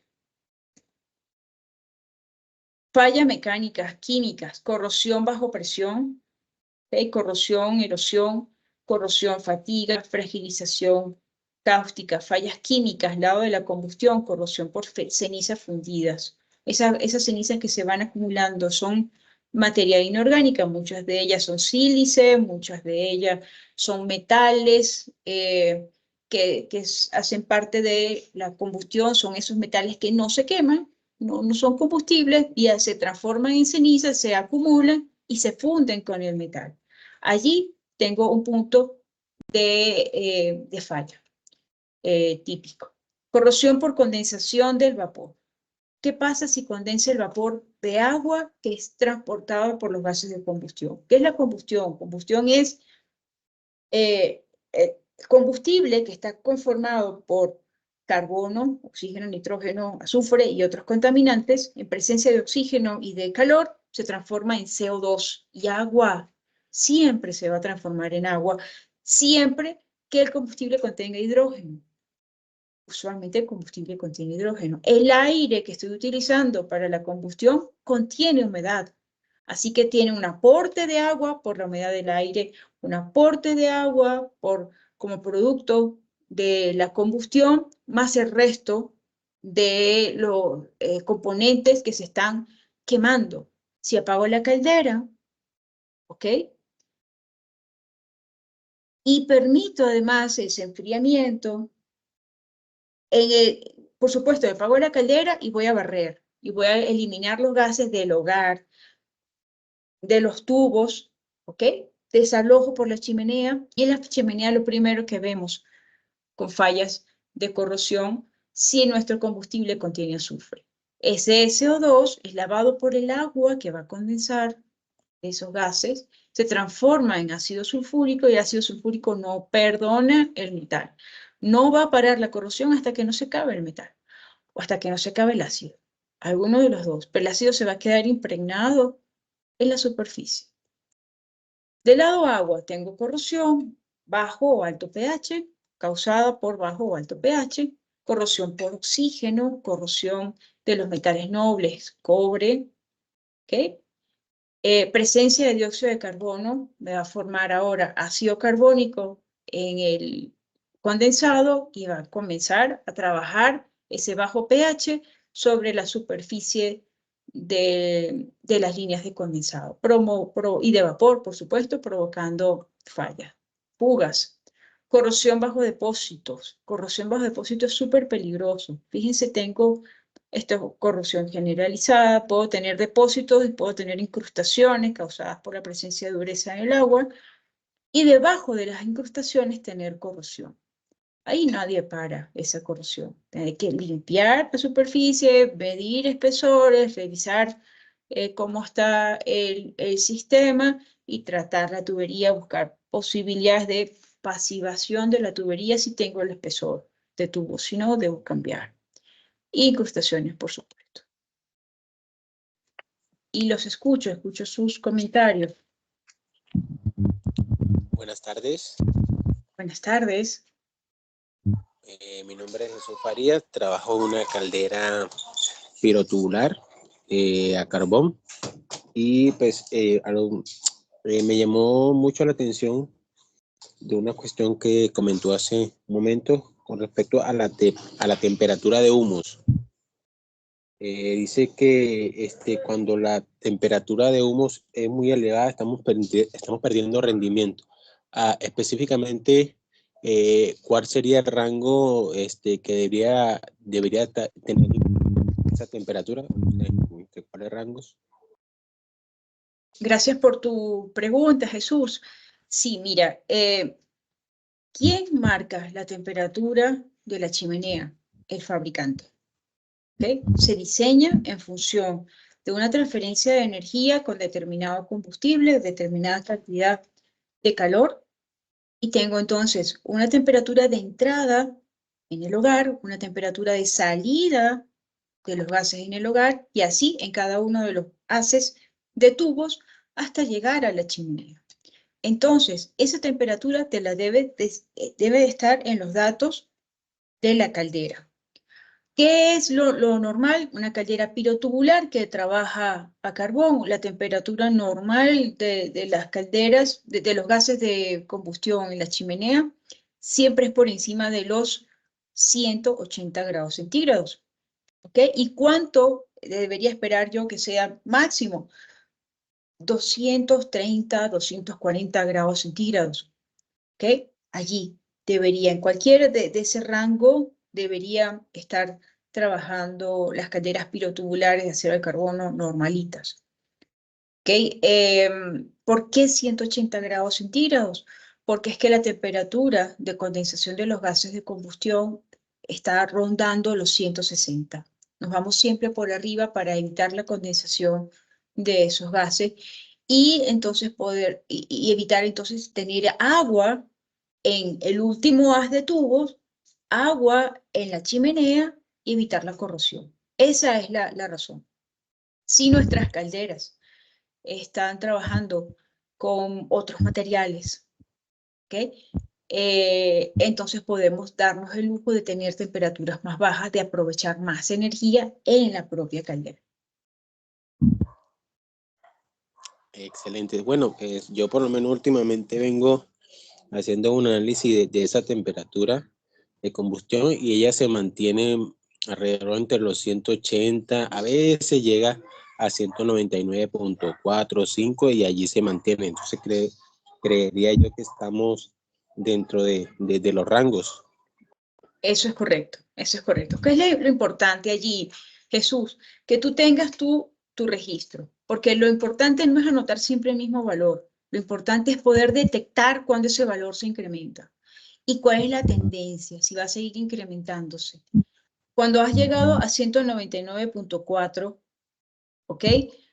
Fallas mecánicas, químicas, corrosión bajo presión, ¿okay? Corrosión, erosión, corrosión, fatiga, fragilización cáustica, fallas químicas, lado de la combustión, corrosión por cenizas fundidas. Esas cenizas que se van acumulando son materia inorgánica, muchas de ellas son sílice, muchas de ellas son metales que hacen parte de la combustión, son esos metales que no se queman, no son combustibles y se transforman en cenizas, se acumulan y se funden con el metal. Allí tengo un punto de falla típico. Corrosión por condensación del vapor. ¿Qué pasa si condensa el vapor de agua que es transportado por los gases de combustión? ¿Qué es la combustión? Combustión es combustible que está conformado por carbono, oxígeno, nitrógeno, azufre y otros contaminantes. En presencia de oxígeno y de calor se transforma en CO2 y agua. Siempre se va a transformar en agua, siempre que el combustible contenga hidrógeno. Usualmente el combustible contiene hidrógeno. El aire que estoy utilizando para la combustión contiene humedad. Así que tiene un aporte de agua por la humedad del aire, un aporte de agua como producto de la combustión, más el resto de los componentes que se están quemando. Si apago la caldera, ¿ok? Y permito además ese enfriamiento, por supuesto, apago la caldera y voy a barrer, y voy a eliminar los gases del hogar, de los tubos, ¿ok? Desalojo por la chimenea, y en la chimenea lo primero que vemos con fallas de corrosión si nuestro combustible contiene azufre. Ese CO2 es lavado por el agua que va a condensar esos gases, se transforma en ácido sulfúrico y el ácido sulfúrico no perdona el metal. No va a parar la corrosión hasta que no se acabe el metal o hasta que no se acabe el ácido. Alguno de los dos, pero el ácido se va a quedar impregnado en la superficie. Del lado agua tengo corrosión, bajo o alto pH, causada por bajo o alto pH, corrosión por oxígeno, corrosión de los metales nobles, cobre, ¿ok? Presencia de dióxido de carbono me va a formar ahora ácido carbónico en el condensado y va a comenzar a trabajar ese bajo pH sobre la superficie de las líneas de condensado y de vapor, por supuesto, provocando fallas, fugas. Corrosión bajo depósitos. Corrosión bajo depósitos es súper peligroso. Fíjense, tengo esta corrosión generalizada, puedo tener depósitos y puedo tener incrustaciones causadas por la presencia de dureza en el agua y debajo de las incrustaciones tener corrosión. Ahí nadie para esa corrosión. Tiene que limpiar la superficie, medir espesores, revisar cómo está el sistema y tratar la tubería, buscar posibilidades de pasivación de la tubería si tengo el espesor de tubo, si no, debo cambiar. Incrustaciones, por supuesto. Y los escucho sus comentarios. Buenas tardes. Buenas tardes. Mi nombre es Jesús Farías, trabajo en una caldera pirotubular a carbón y pues me llamó mucho la atención de una cuestión que comentó hace un momento con respecto a la temperatura de humos. Dice que cuando la temperatura de humos es muy elevada estamos perdiendo rendimiento. Específicamente ¿cuál sería el rango que debería tener esa temperatura? ¿Cuáles rangos? Gracias por tu pregunta, Jesús. Sí, mira, ¿quién marca la temperatura de la chimenea? El fabricante. ¿Okay? Se diseña en función de una transferencia de energía con determinado combustible, determinada cantidad de calor, y tengo entonces una temperatura de entrada en el hogar, una temperatura de salida de los gases en el hogar, y así en cada uno de los haces de tubos hasta llegar a la chimenea. Entonces, esa temperatura te la debe de estar en los datos de la caldera. ¿Qué es lo normal? Una caldera pirotubular que trabaja a carbón. La temperatura normal de las calderas, de los gases de combustión en la chimenea, siempre es por encima de los 180 grados centígrados. ¿Ok? ¿Y cuánto debería esperar yo que sea máximo? 230, 240 grados centígrados. ¿Ok? Allí debería, en cualquier de ese rango, debería estar trabajando las calderas pirotubulares de acero de carbono normalitas. ¿Ok? ¿Por qué 180 grados centígrados? Porque es que la temperatura de condensación de los gases de combustión está rondando los 160. Nos vamos siempre por arriba para evitar la condensación de esos gases y entonces poder, y evitar entonces tener agua en el último haz de tubos, agua en la chimenea y evitar la corrosión. Esa es la razón. Si nuestras calderas están trabajando con otros materiales, ¿ok? Entonces podemos darnos el lujo de tener temperaturas más bajas, de aprovechar más energía en la propia caldera. Excelente. Bueno, yo por lo menos últimamente vengo haciendo un análisis de esa temperatura de combustión y ella se mantiene alrededor entre los 180, a veces llega a 199.4, 5 y allí se mantiene. Entonces creería yo que estamos dentro de los rangos. Eso es correcto, eso es correcto. ¿Qué es lo importante allí, Jesús? Que tú tengas tu registro, porque lo importante no es anotar siempre el mismo valor, lo importante es poder detectar cuándo ese valor se incrementa y cuál es la tendencia, si va a seguir incrementándose. Cuando has llegado a 199.4, ¿ok?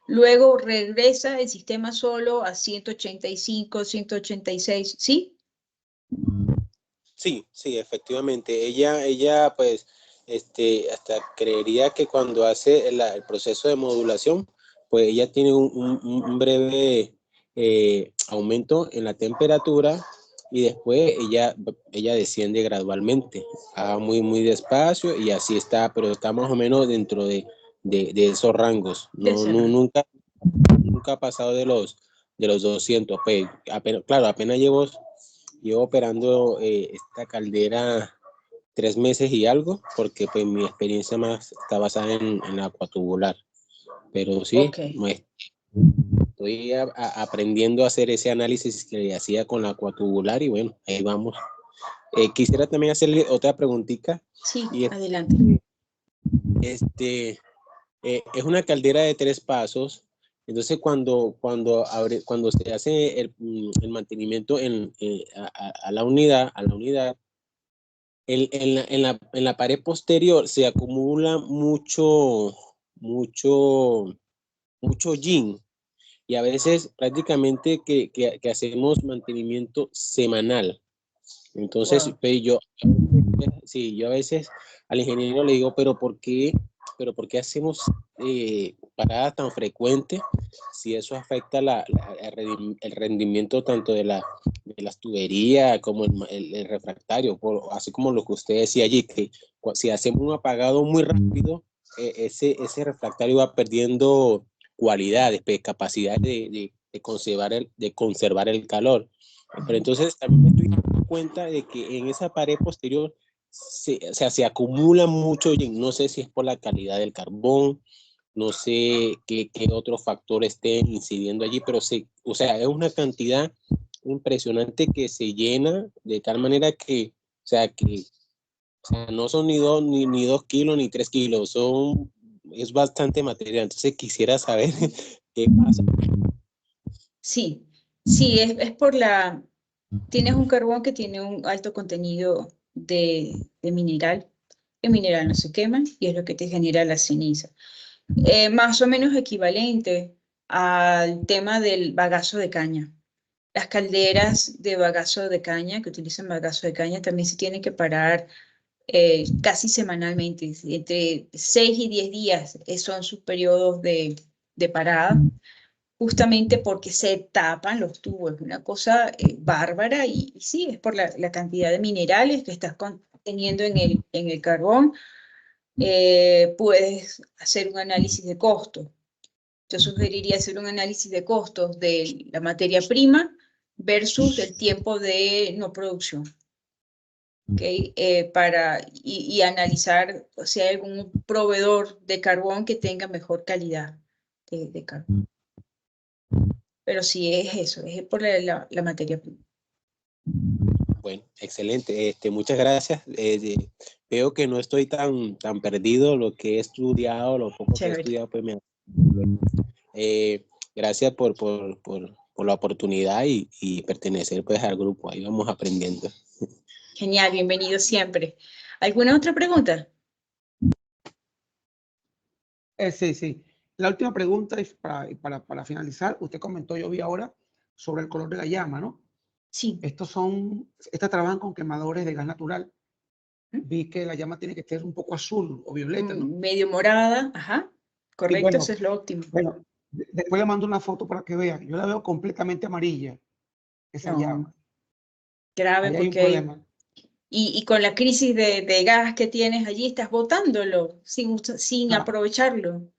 Luego regresa el sistema solo a 185, 186, ¿sí? Sí, sí, efectivamente. Ella pues, hasta creería que cuando hace el proceso de modulación, pues ella tiene un breve aumento en la temperatura y después ella desciende gradualmente, muy despacio y así está, pero está más o menos dentro de esos rangos. Nunca ha pasado de los 200. Pues, apenas llevo operando esta caldera 3 meses y algo, porque pues mi experiencia más está basada en la acuatubular. Pero sí, Ok. estoy aprendiendo a hacer ese análisis que le hacía con la acuatubular y bueno, ahí vamos. Quisiera también hacerle otra preguntita. Sí, Y adelante. es una caldera de 3 pasos. Entonces, cuando se hace el mantenimiento a la unidad, en la pared posterior se acumula mucho yin y a veces prácticamente que hacemos mantenimiento semanal. Entonces, Wow. yo a veces al ingeniero le digo, pero por qué hacemos paradas tan frecuentes si eso afecta el rendimiento tanto de las tuberías como el refractario, así como lo que usted decía allí, que si hacemos un apagado muy rápido, ese refractario va perdiendo cualidades, capacidad de conservar el calor. Pero entonces también me estoy dando cuenta de que en esa pared posterior se acumula mucho, no sé si es por la calidad del carbón, no sé qué otros factores estén incidiendo allí, pero o sea, es una cantidad impresionante que se llena de tal manera que, o sea, no son ni 2 kilos ni 3 kilos, es bastante material. Entonces quisiera saber qué pasa. Sí, sí, es por la... Tienes un carbón que tiene un alto contenido de mineral. El mineral no se quema y es lo que te genera la ceniza. Más o menos equivalente al tema del bagazo de caña. Las calderas de bagazo de caña, que utilizan bagazo de caña, también se tienen que parar casi semanalmente, entre 6 y 10 días son sus periodos de parada, justamente porque se tapan los tubos. Es una cosa bárbara y sí, es por la cantidad de minerales que estás conteniendo en el carbón. Puedes hacer un análisis de costos. Yo sugeriría hacer un análisis de costos de la materia prima versus el tiempo de no producción. ¿Okay? Y analizar si hay algún proveedor de carbón que tenga mejor calidad de carbón. Pero sí es eso, es por la materia prima. Bueno, excelente. Muchas gracias. Veo que no estoy tan perdido. Lo que he estudiado, lo poco que he Chévere. estudiado, pues gracias por la oportunidad y pertenecer pues al grupo. Ahí vamos aprendiendo. Genial, bienvenido siempre. ¿Alguna otra pregunta? Sí, sí. La última pregunta es para finalizar. Usted comentó, yo vi ahora, sobre el color de la llama, ¿no? Sí. Estas trabajan con quemadores de gas natural. Vi que la llama tiene que ser un poco azul o violeta, ¿no? Medio morada, ajá. Y Correcto, eso es lo óptimo. bueno, después le mando una foto para que vean. Yo la veo completamente amarilla, esa No, llama. grave Ahí hay un porque hay... problema. Y con la crisis de gas que tienes allí, estás botándolo sin Ah, aprovecharlo.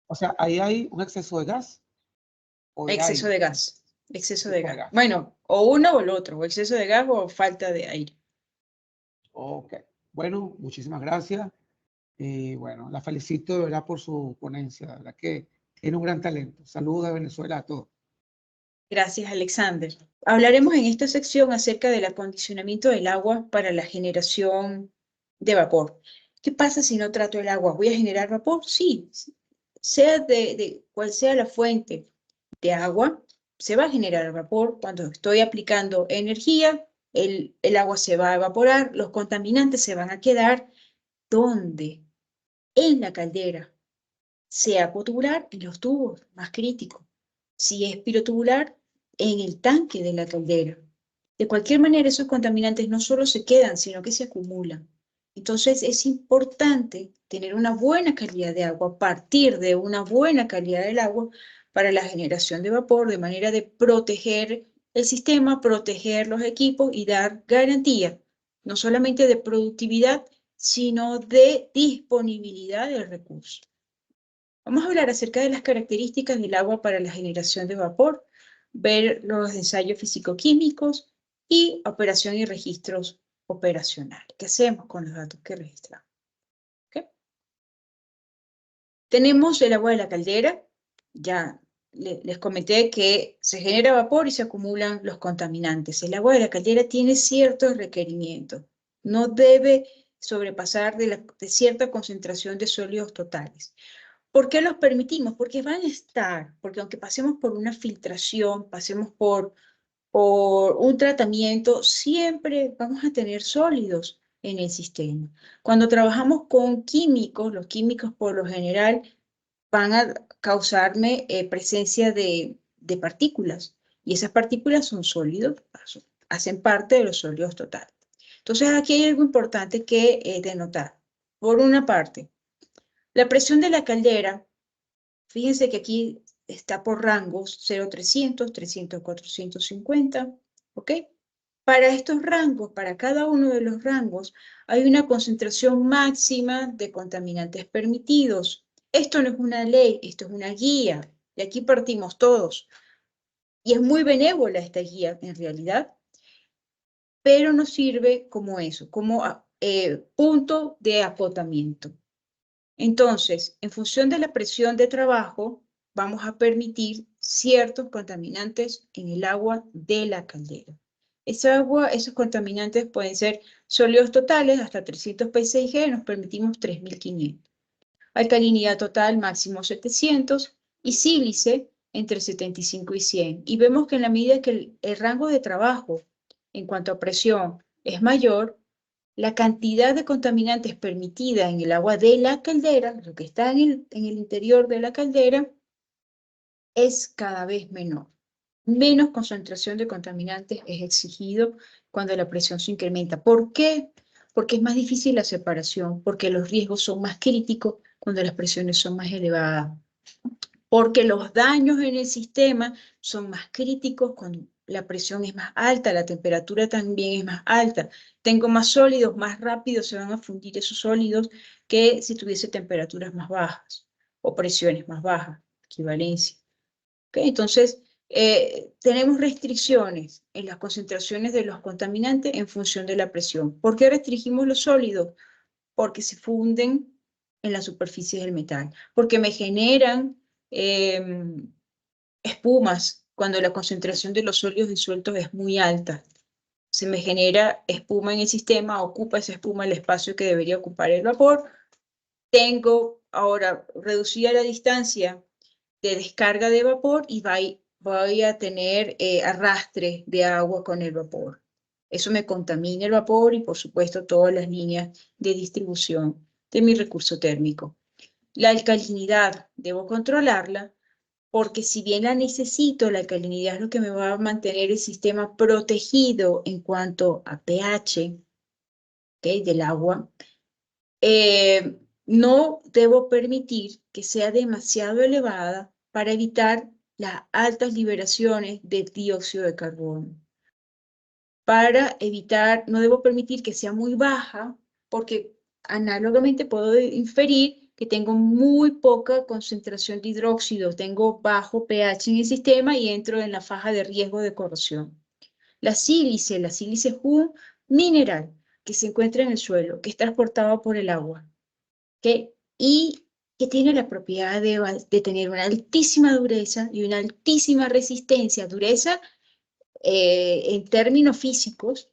o sea, ahí hay un exceso de gas o de Exceso de aire, gas. Exceso de tipo de gas. gas. Bueno, o uno o el otro, o exceso de gas o falta de aire. Ok. Bueno, muchísimas gracias. Y bueno, la felicito de verdad por su ponencia, de verdad que tiene un gran talento. Saludos de Venezuela a todos. Gracias, Alexander. Hablaremos en esta sección acerca del acondicionamiento del agua para la generación de vapor. ¿Qué pasa si no trato el agua? ¿Voy a generar vapor? Sí, sea de cual sea la fuente de agua, se va a generar vapor. Cuando estoy aplicando energía, el agua se va a evaporar, los contaminantes se van a quedar. ¿Dónde? En la caldera, sea potubular, en los tubos, más crítico. Si es pirotubular, en el tanque de la caldera. De cualquier manera, esos contaminantes no solo se quedan, sino que se acumulan. Entonces, es importante tener una buena calidad de agua, partir de una buena calidad del agua para la generación de vapor, de manera de proteger el sistema, proteger los equipos y dar garantía, no solamente de productividad, sino de disponibilidad del recurso. Vamos a hablar acerca de las características del agua para la generación de vapor, ver los ensayos físico-químicos y operación y registros operacionales. ¿Qué hacemos con los datos que registramos? ¿Okay? Tenemos el agua de la caldera. Ya les comenté que se genera vapor y se acumulan los contaminantes. El agua de la caldera tiene ciertos requerimientos. No debe sobrepasar de cierta concentración de sólidos totales. ¿Por qué los permitimos? Porque van a estar, porque aunque pasemos por una filtración, pasemos por un tratamiento, siempre vamos a tener sólidos en el sistema. Cuando trabajamos con químicos, los químicos por lo general van a causarme presencia de partículas, y esas partículas son sólidos, hacen parte de los sólidos totales. Entonces aquí hay algo importante que denotar. Por una parte, la presión de la caldera. Fíjense que aquí está por rangos 0,300, 300, 450, ¿ok? Para estos rangos, para cada uno de los rangos, hay una concentración máxima de contaminantes permitidos. Esto no es una ley, esto es una guía. De aquí partimos todos. Y es muy benévola esta guía, en realidad, pero nos sirve como eso, como punto de acotamiento. Entonces, en función de la presión de trabajo, vamos a permitir ciertos contaminantes en el agua de la caldera. Esa agua, esos contaminantes pueden ser sólidos totales hasta 300 pSig, nos permitimos 3.500. Alcalinidad total máximo 700 y sílice entre 75 y 100. Y vemos que en la medida que el rango de trabajo en cuanto a presión es mayor, la cantidad de contaminantes permitida en el agua de la caldera, lo que está en el interior de la caldera, es cada vez menor. Menos concentración de contaminantes es exigido cuando la presión se incrementa. ¿Por qué? Porque es más difícil la separación, porque los riesgos son más críticos cuando las presiones son más elevadas, porque los daños en el sistema son más críticos cuando la presión es más alta, la temperatura también es más alta. Tengo más sólidos, más rápido se van a fundir esos sólidos que si tuviese temperaturas más bajas o presiones más bajas, equivalencia. ¿Okay? Entonces, tenemos restricciones en las concentraciones de los contaminantes en función de la presión. ¿Por qué restringimos los sólidos? Porque se funden en la superficie del metal, porque me generan espumas cuando la concentración de los sólidos disueltos es muy alta. Se me genera espuma en el sistema, ocupa esa espuma el espacio que debería ocupar el vapor. Tengo ahora reducida la distancia de descarga de vapor y voy a tener arrastre de agua con el vapor. Eso me contamina el vapor y, por supuesto, todas las líneas de distribución de mi recurso térmico. La alcalinidad, debo controlarla, porque si bien la necesito, la alcalinidad es lo que me va a mantener el sistema protegido en cuanto a pH, ¿okay? Del agua. No debo permitir que sea demasiado elevada para evitar las altas liberaciones de dióxido de carbono. Para evitar, no debo permitir que sea muy baja, porque análogamente puedo inferir que tengo muy poca concentración de hidróxido, tengo bajo pH en el sistema y entro en la faja de riesgo de corrosión. La sílice es un mineral que se encuentra en el suelo, que es transportado por el agua, ¿okay? Y que tiene la propiedad de tener una altísima dureza y una altísima resistencia. Dureza, en términos físicos,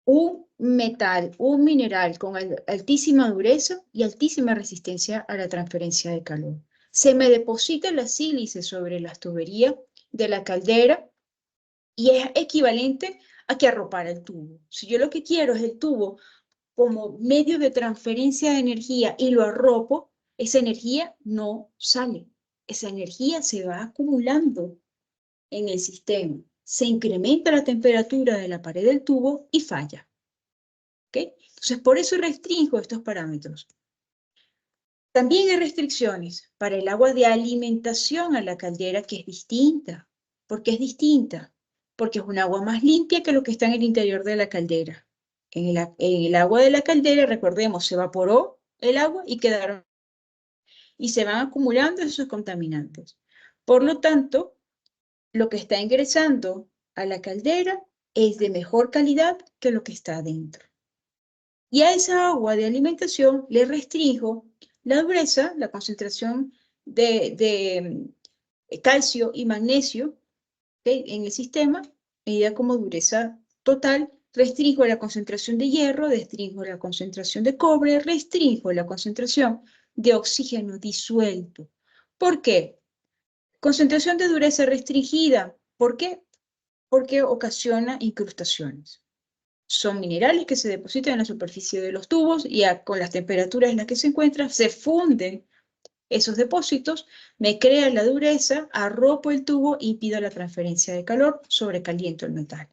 un metal, un mineral con altísima dureza y altísima resistencia a la transferencia de calor. Se me deposita la sílice sobre las tuberías de la caldera y es equivalente a que arropara el tubo. Si yo lo que quiero es el tubo como medio de transferencia de energía y lo arropo, esa energía no sale. Esa energía se va acumulando en el sistema. Se incrementa la temperatura de la pared del tubo y falla. ¿Okay? Entonces, por eso restringo estos parámetros. También hay restricciones para el agua de alimentación a la caldera, que es distinta. ¿Por qué es distinta? Porque es un agua más limpia que lo que está en el interior de la caldera. En el agua de la caldera, recordemos, se evaporó el agua y quedaron, y se van acumulando esos contaminantes. Por lo tanto, lo que está ingresando a la caldera es de mejor calidad que lo que está adentro. Y a esa agua de alimentación le restringo la dureza, la concentración de calcio y magnesio, ¿okay? En el sistema, medida como dureza total. Restringo la concentración de hierro, restringo la concentración de cobre, restringo la concentración de oxígeno disuelto. ¿Por qué? Concentración de dureza restringida. ¿Por qué? Porque ocasiona incrustaciones. Son minerales que se depositan en la superficie de los tubos y con las temperaturas en las que se encuentran, se funden esos depósitos, me crea la dureza, arropo el tubo y impido la transferencia de calor, sobrecaliento el metal.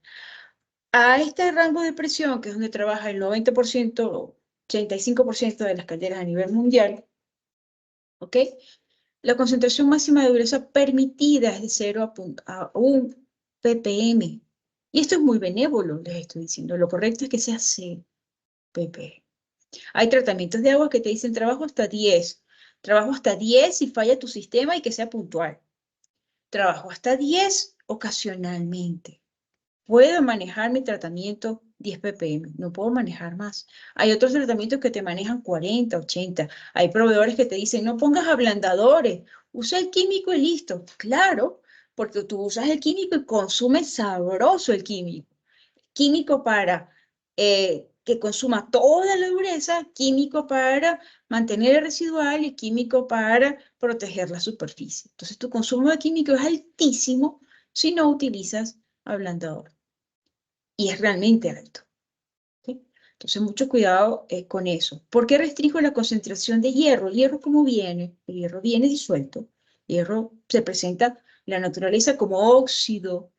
A este rango de presión, que es donde trabaja el 90% o 85% de las calderas a nivel mundial, ¿ok? La concentración máxima de dureza permitida es de 0 a 1 ppm. Y esto es muy benévolo, les estoy diciendo. Lo correcto es que sea 0 ppm. Hay tratamientos de agua que te dicen trabajo hasta 10. Trabajo hasta 10 si falla tu sistema y que sea puntual. Trabajo hasta 10 ocasionalmente. Puedo manejar mi tratamiento 10 ppm, no puedo manejar más. Hay otros tratamientos que te manejan 40, 80. Hay proveedores que te dicen no pongas ablandadores, Usa el químico y listo. Claro, porque tú usas el químico y consumes sabroso el químico. Químico para que consuma toda la dureza, químico para mantener el residual y químico para proteger la superficie. Entonces tu consumo de químico es altísimo si no utilizas ablandador. Y es realmente alto. ¿Sí? Entonces mucho cuidado con eso. ¿Por qué restringo la concentración de hierro? ¿El hierro cómo viene? El hierro viene disuelto. El hierro se presenta en la naturaleza como óxido.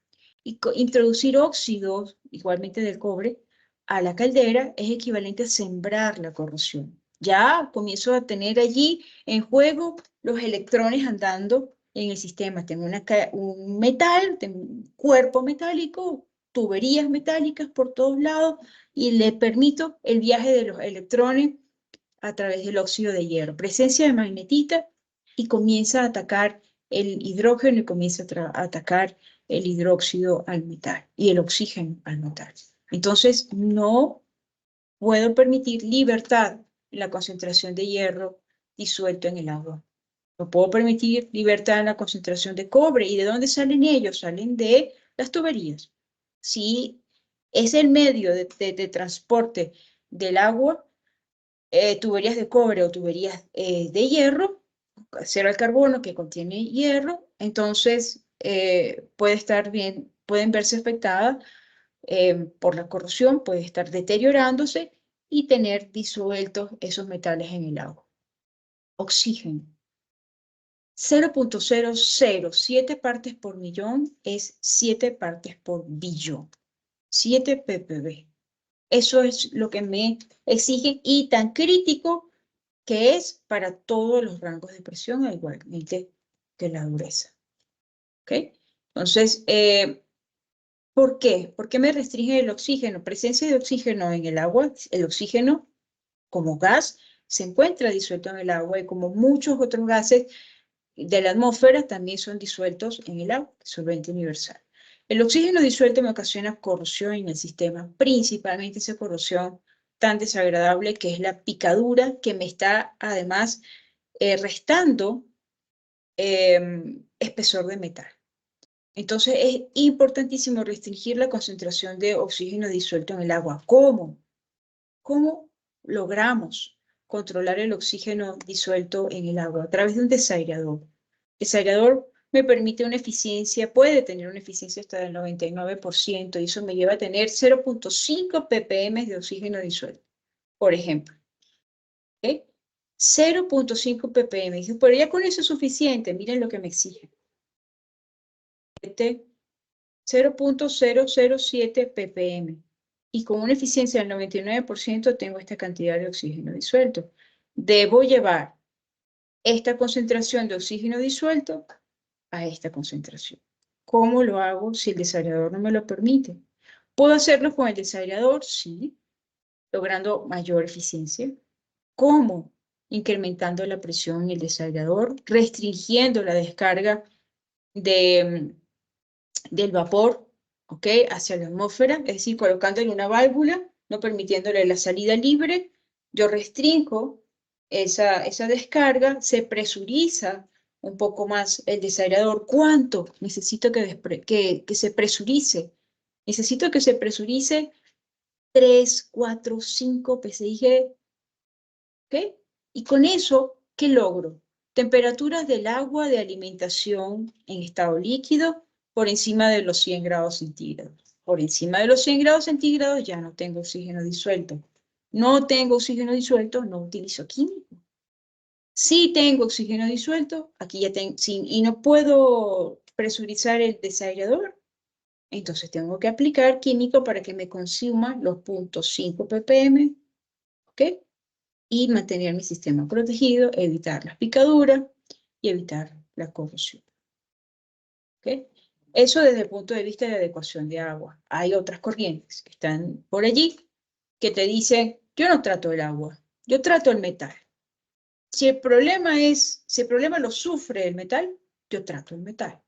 Y introducir óxidos, igualmente del cobre, a la caldera es equivalente a sembrar la corrosión. Ya comienzo a tener allí en juego los electrones andando en el sistema. Tengo un metal, tengo un cuerpo metálico, tuberías metálicas por todos lados y le permito el viaje de los electrones a través del óxido de hierro. Presencia de magnetita y comienza a atacar el hidrógeno y comienza a atacar el hidróxido al metal y el oxígeno al metal. Entonces, no puedo permitir libertad en la concentración de hierro disuelto en el agua. No puedo permitir libertad en la concentración de cobre. ¿Y de dónde salen ellos? Salen de las tuberías. Si es el medio de transporte del agua, tuberías de cobre o tuberías de hierro, acero al carbono que contiene hierro, entonces puede estar bien, pueden verse afectadas por la corrosión, puede estar deteriorándose y tener disueltos esos metales en el agua. Oxígeno. 0.007 partes por millón es 7 partes por billón. 7 ppb. Eso es lo que me exigen y tan crítico que es para todos los rangos de presión, igualmente que la dureza. ¿Ok? Entonces, ¿por qué? ¿Por qué me restringe el oxígeno? Presencia de oxígeno en el agua, el oxígeno como gas se encuentra disuelto en el agua y como muchos otros gases de la atmósfera también son disueltos en el agua, solvente universal. El oxígeno disuelto me ocasiona corrosión en el sistema, principalmente esa corrosión tan desagradable que es la picadura que me está además restando espesor de metal. Entonces es importantísimo restringir la concentración de oxígeno disuelto en el agua. ¿Cómo? ¿Cómo logramos controlar el oxígeno disuelto en el agua? A través de un desairador. El desairador me permite una eficiencia, puede tener una eficiencia hasta del 99% y eso me lleva a tener 0.5 ppm de oxígeno disuelto, por ejemplo. ¿Okay? 0.5 ppm. Dice, pero ya con eso es suficiente. Miren lo que me exige. 0.007 ppm. Y con una eficiencia del 99% tengo esta cantidad de oxígeno disuelto. Debo llevar esta concentración de oxígeno disuelto a esta concentración. ¿Cómo lo hago si el desairador no me lo permite? ¿Puedo hacerlo con el desairador? Sí, logrando mayor eficiencia. ¿Cómo? Incrementando la presión en el desairador, restringiendo la descarga del vapor, ¿ok? Hacia la atmósfera, es decir, colocándole una válvula, no permitiéndole la salida libre. Yo restringo esa descarga, se presuriza un poco más el desairador. ¿Cuánto? Necesito que se presurice. Necesito que se presurice 3, 4, 5 psi. ¿Ok? Y con eso, ¿qué logro? Temperaturas del agua de alimentación en estado líquido por encima de los 100 grados centígrados. Por encima de los 100 grados centígrados ya no tengo oxígeno disuelto. No tengo oxígeno disuelto, no utilizo químico. Si tengo oxígeno disuelto, aquí ya tengo, y no puedo presurizar el desairador, entonces tengo que aplicar químico para que me consuma los 0.5 ppm, ¿ok? Y mantener mi sistema protegido, evitar las picaduras y evitar la corrosión. ¿Okay? Eso desde el punto de vista de adecuación de agua. Hay otras corrientes que están por allí que te dicen, yo no trato el agua, yo trato el metal. Si el problema lo sufre el metal, yo trato el metal.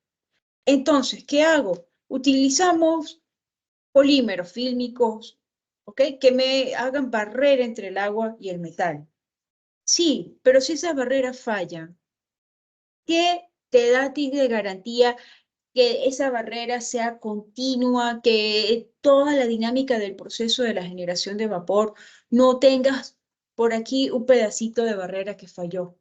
Entonces, ¿qué hago? Utilizamos polímeros fílmicos, ¿ok? Que me hagan barrera entre el agua y el metal. Sí, pero si esas barreras fallan, ¿Qué te da a ti de garantía que esa barrera sea continua, que toda la dinámica del proceso de la generación de vapor no tengas por aquí un pedacito de barrera que falló?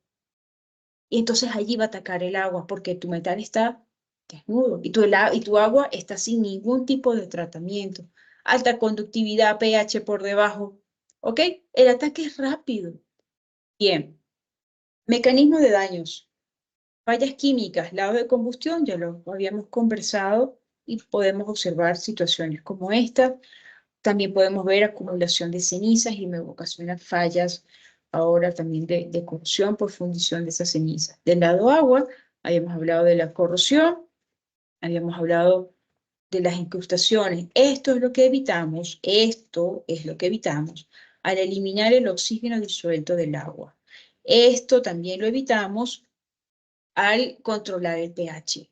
Y entonces allí va a atacar el agua porque tu metal está desnudo y tu agua está sin ningún tipo de tratamiento. Alta conductividad, pH por debajo. ¿Ok? El ataque es rápido. Bien. Mecanismo de daños. Fallas químicas, lado de combustión, ya lo habíamos conversado y podemos observar situaciones como esta. También podemos ver acumulación de cenizas y me ocasiona fallas ahora también de corrosión por fundición de esas cenizas. Del lado agua, habíamos hablado de la corrosión, habíamos hablado de las incrustaciones. Esto es lo que evitamos, esto es lo que evitamos al eliminar el oxígeno disuelto del agua. Esto también lo evitamos al controlar el pH,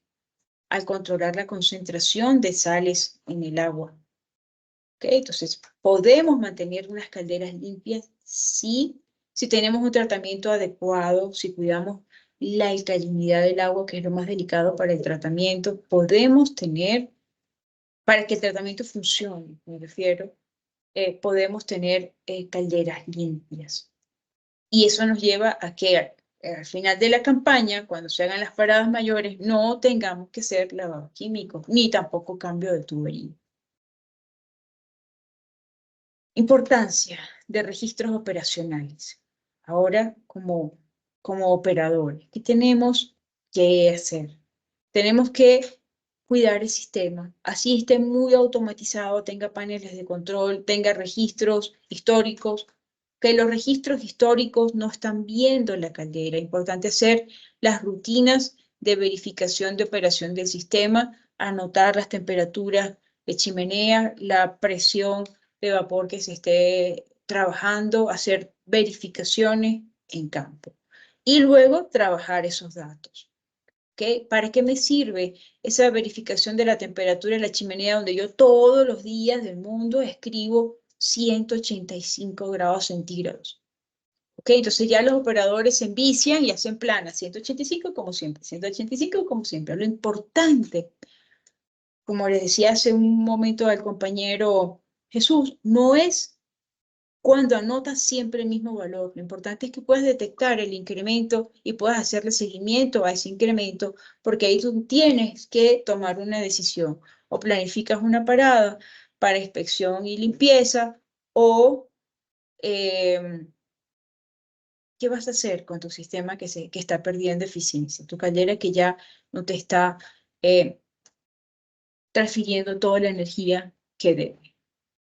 al controlar la concentración de sales en el agua. ¿Okay? Entonces, ¿podemos mantener unas calderas limpias? Sí, si tenemos un tratamiento adecuado, si cuidamos la alcalinidad del agua, que es lo más delicado para el tratamiento, podemos tener, para que el tratamiento funcione, me refiero, podemos tener calderas limpias. Y eso nos lleva a que al final de la campaña, cuando se hagan las paradas mayores, no tengamos que hacer lavado químico, ni tampoco cambio de tubería. Importancia de registros operacionales. Ahora, como operadores, ¿qué tenemos que hacer? Tenemos que cuidar el sistema. Así esté muy automatizado, tenga paneles de control, tenga registros históricos, que los registros históricos no están viendo la caldera. Importante hacer las rutinas de verificación de operación del sistema, anotar las temperaturas de chimenea, la presión de vapor que se esté trabajando, hacer verificaciones en campo y luego trabajar esos datos. ¿Okay? ¿Para qué me sirve esa verificación de la temperatura de la chimenea donde yo todos los días del mundo escribo 185 grados centígrados? ¿Ok? Entonces ya los operadores se envician y hacen planas, 185 como siempre, 185 como siempre. Lo importante, como les decía hace un momento al compañero Jesús, no es cuando anotas siempre el mismo valor. Lo importante es que puedas detectar el incremento y puedas hacerle seguimiento a ese incremento, porque ahí tú tienes que tomar una decisión. O planificas una parada para inspección y limpieza, o ¿qué vas a hacer con tu sistema que está perdiendo eficiencia? Tu caldera que ya no te está transfiriendo toda la energía que debe.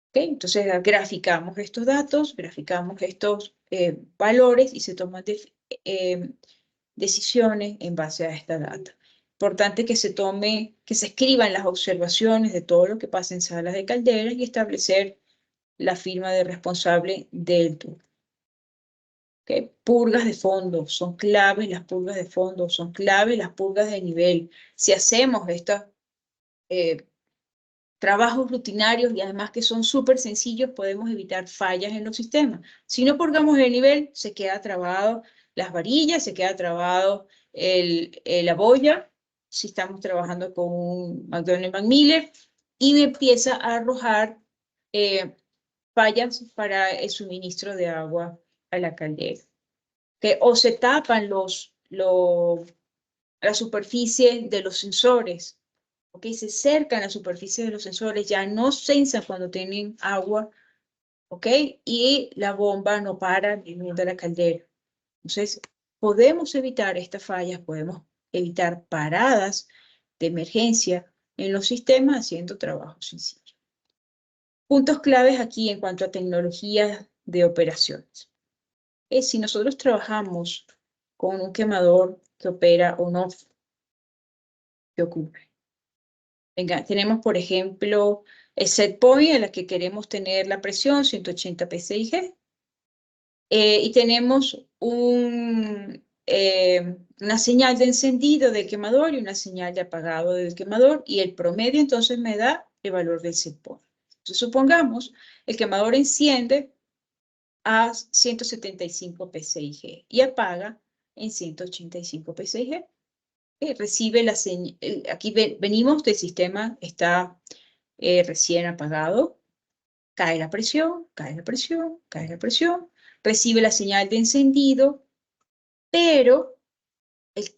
¿Okay? Entonces graficamos estos datos, graficamos estos valores y se toman decisiones en base a esta data. Importante que se escriban las observaciones de todo lo que pasa en salas de calderas y establecer la firma de responsable del turno. ¿Okay? Purgas de fondo, son claves las purgas de fondo, son claves las purgas de nivel. Si hacemos estos trabajos rutinarios y además que son súper sencillos, podemos evitar fallas en los sistemas. Si no purgamos el nivel, se queda trabado las varillas, se queda trabado la boya, si estamos trabajando con un McDonnell Miller, y me empieza a arrojar fallas para el suministro de agua a la caldera. Que o se tapan la superficie de los sensores, ¿ok? Se cercan la superficie de los sensores, ya no sensan cuando tienen agua, ¿ok? Y la bomba no para viniendo de la caldera. Entonces, podemos evitar estas fallas, podemos evitar paradas de emergencia en los sistemas haciendo trabajo sencillo. Puntos claves aquí en cuanto a tecnologías de operaciones. Si nosotros trabajamos con un quemador que opera on-off, ¿qué ocurre? Venga, tenemos, por ejemplo, el set point en la que queremos tener la presión 180 psi. Y tenemos una señal de encendido del quemador y una señal de apagado del quemador, y el promedio entonces me da el valor del set point. Entonces, supongamos, el quemador enciende a 175 psi y apaga en 185 psi. Recibe la señal, aquí venimos del sistema, está recién apagado, cae la presión, cae la presión, cae la presión, recibe la señal de encendido, pero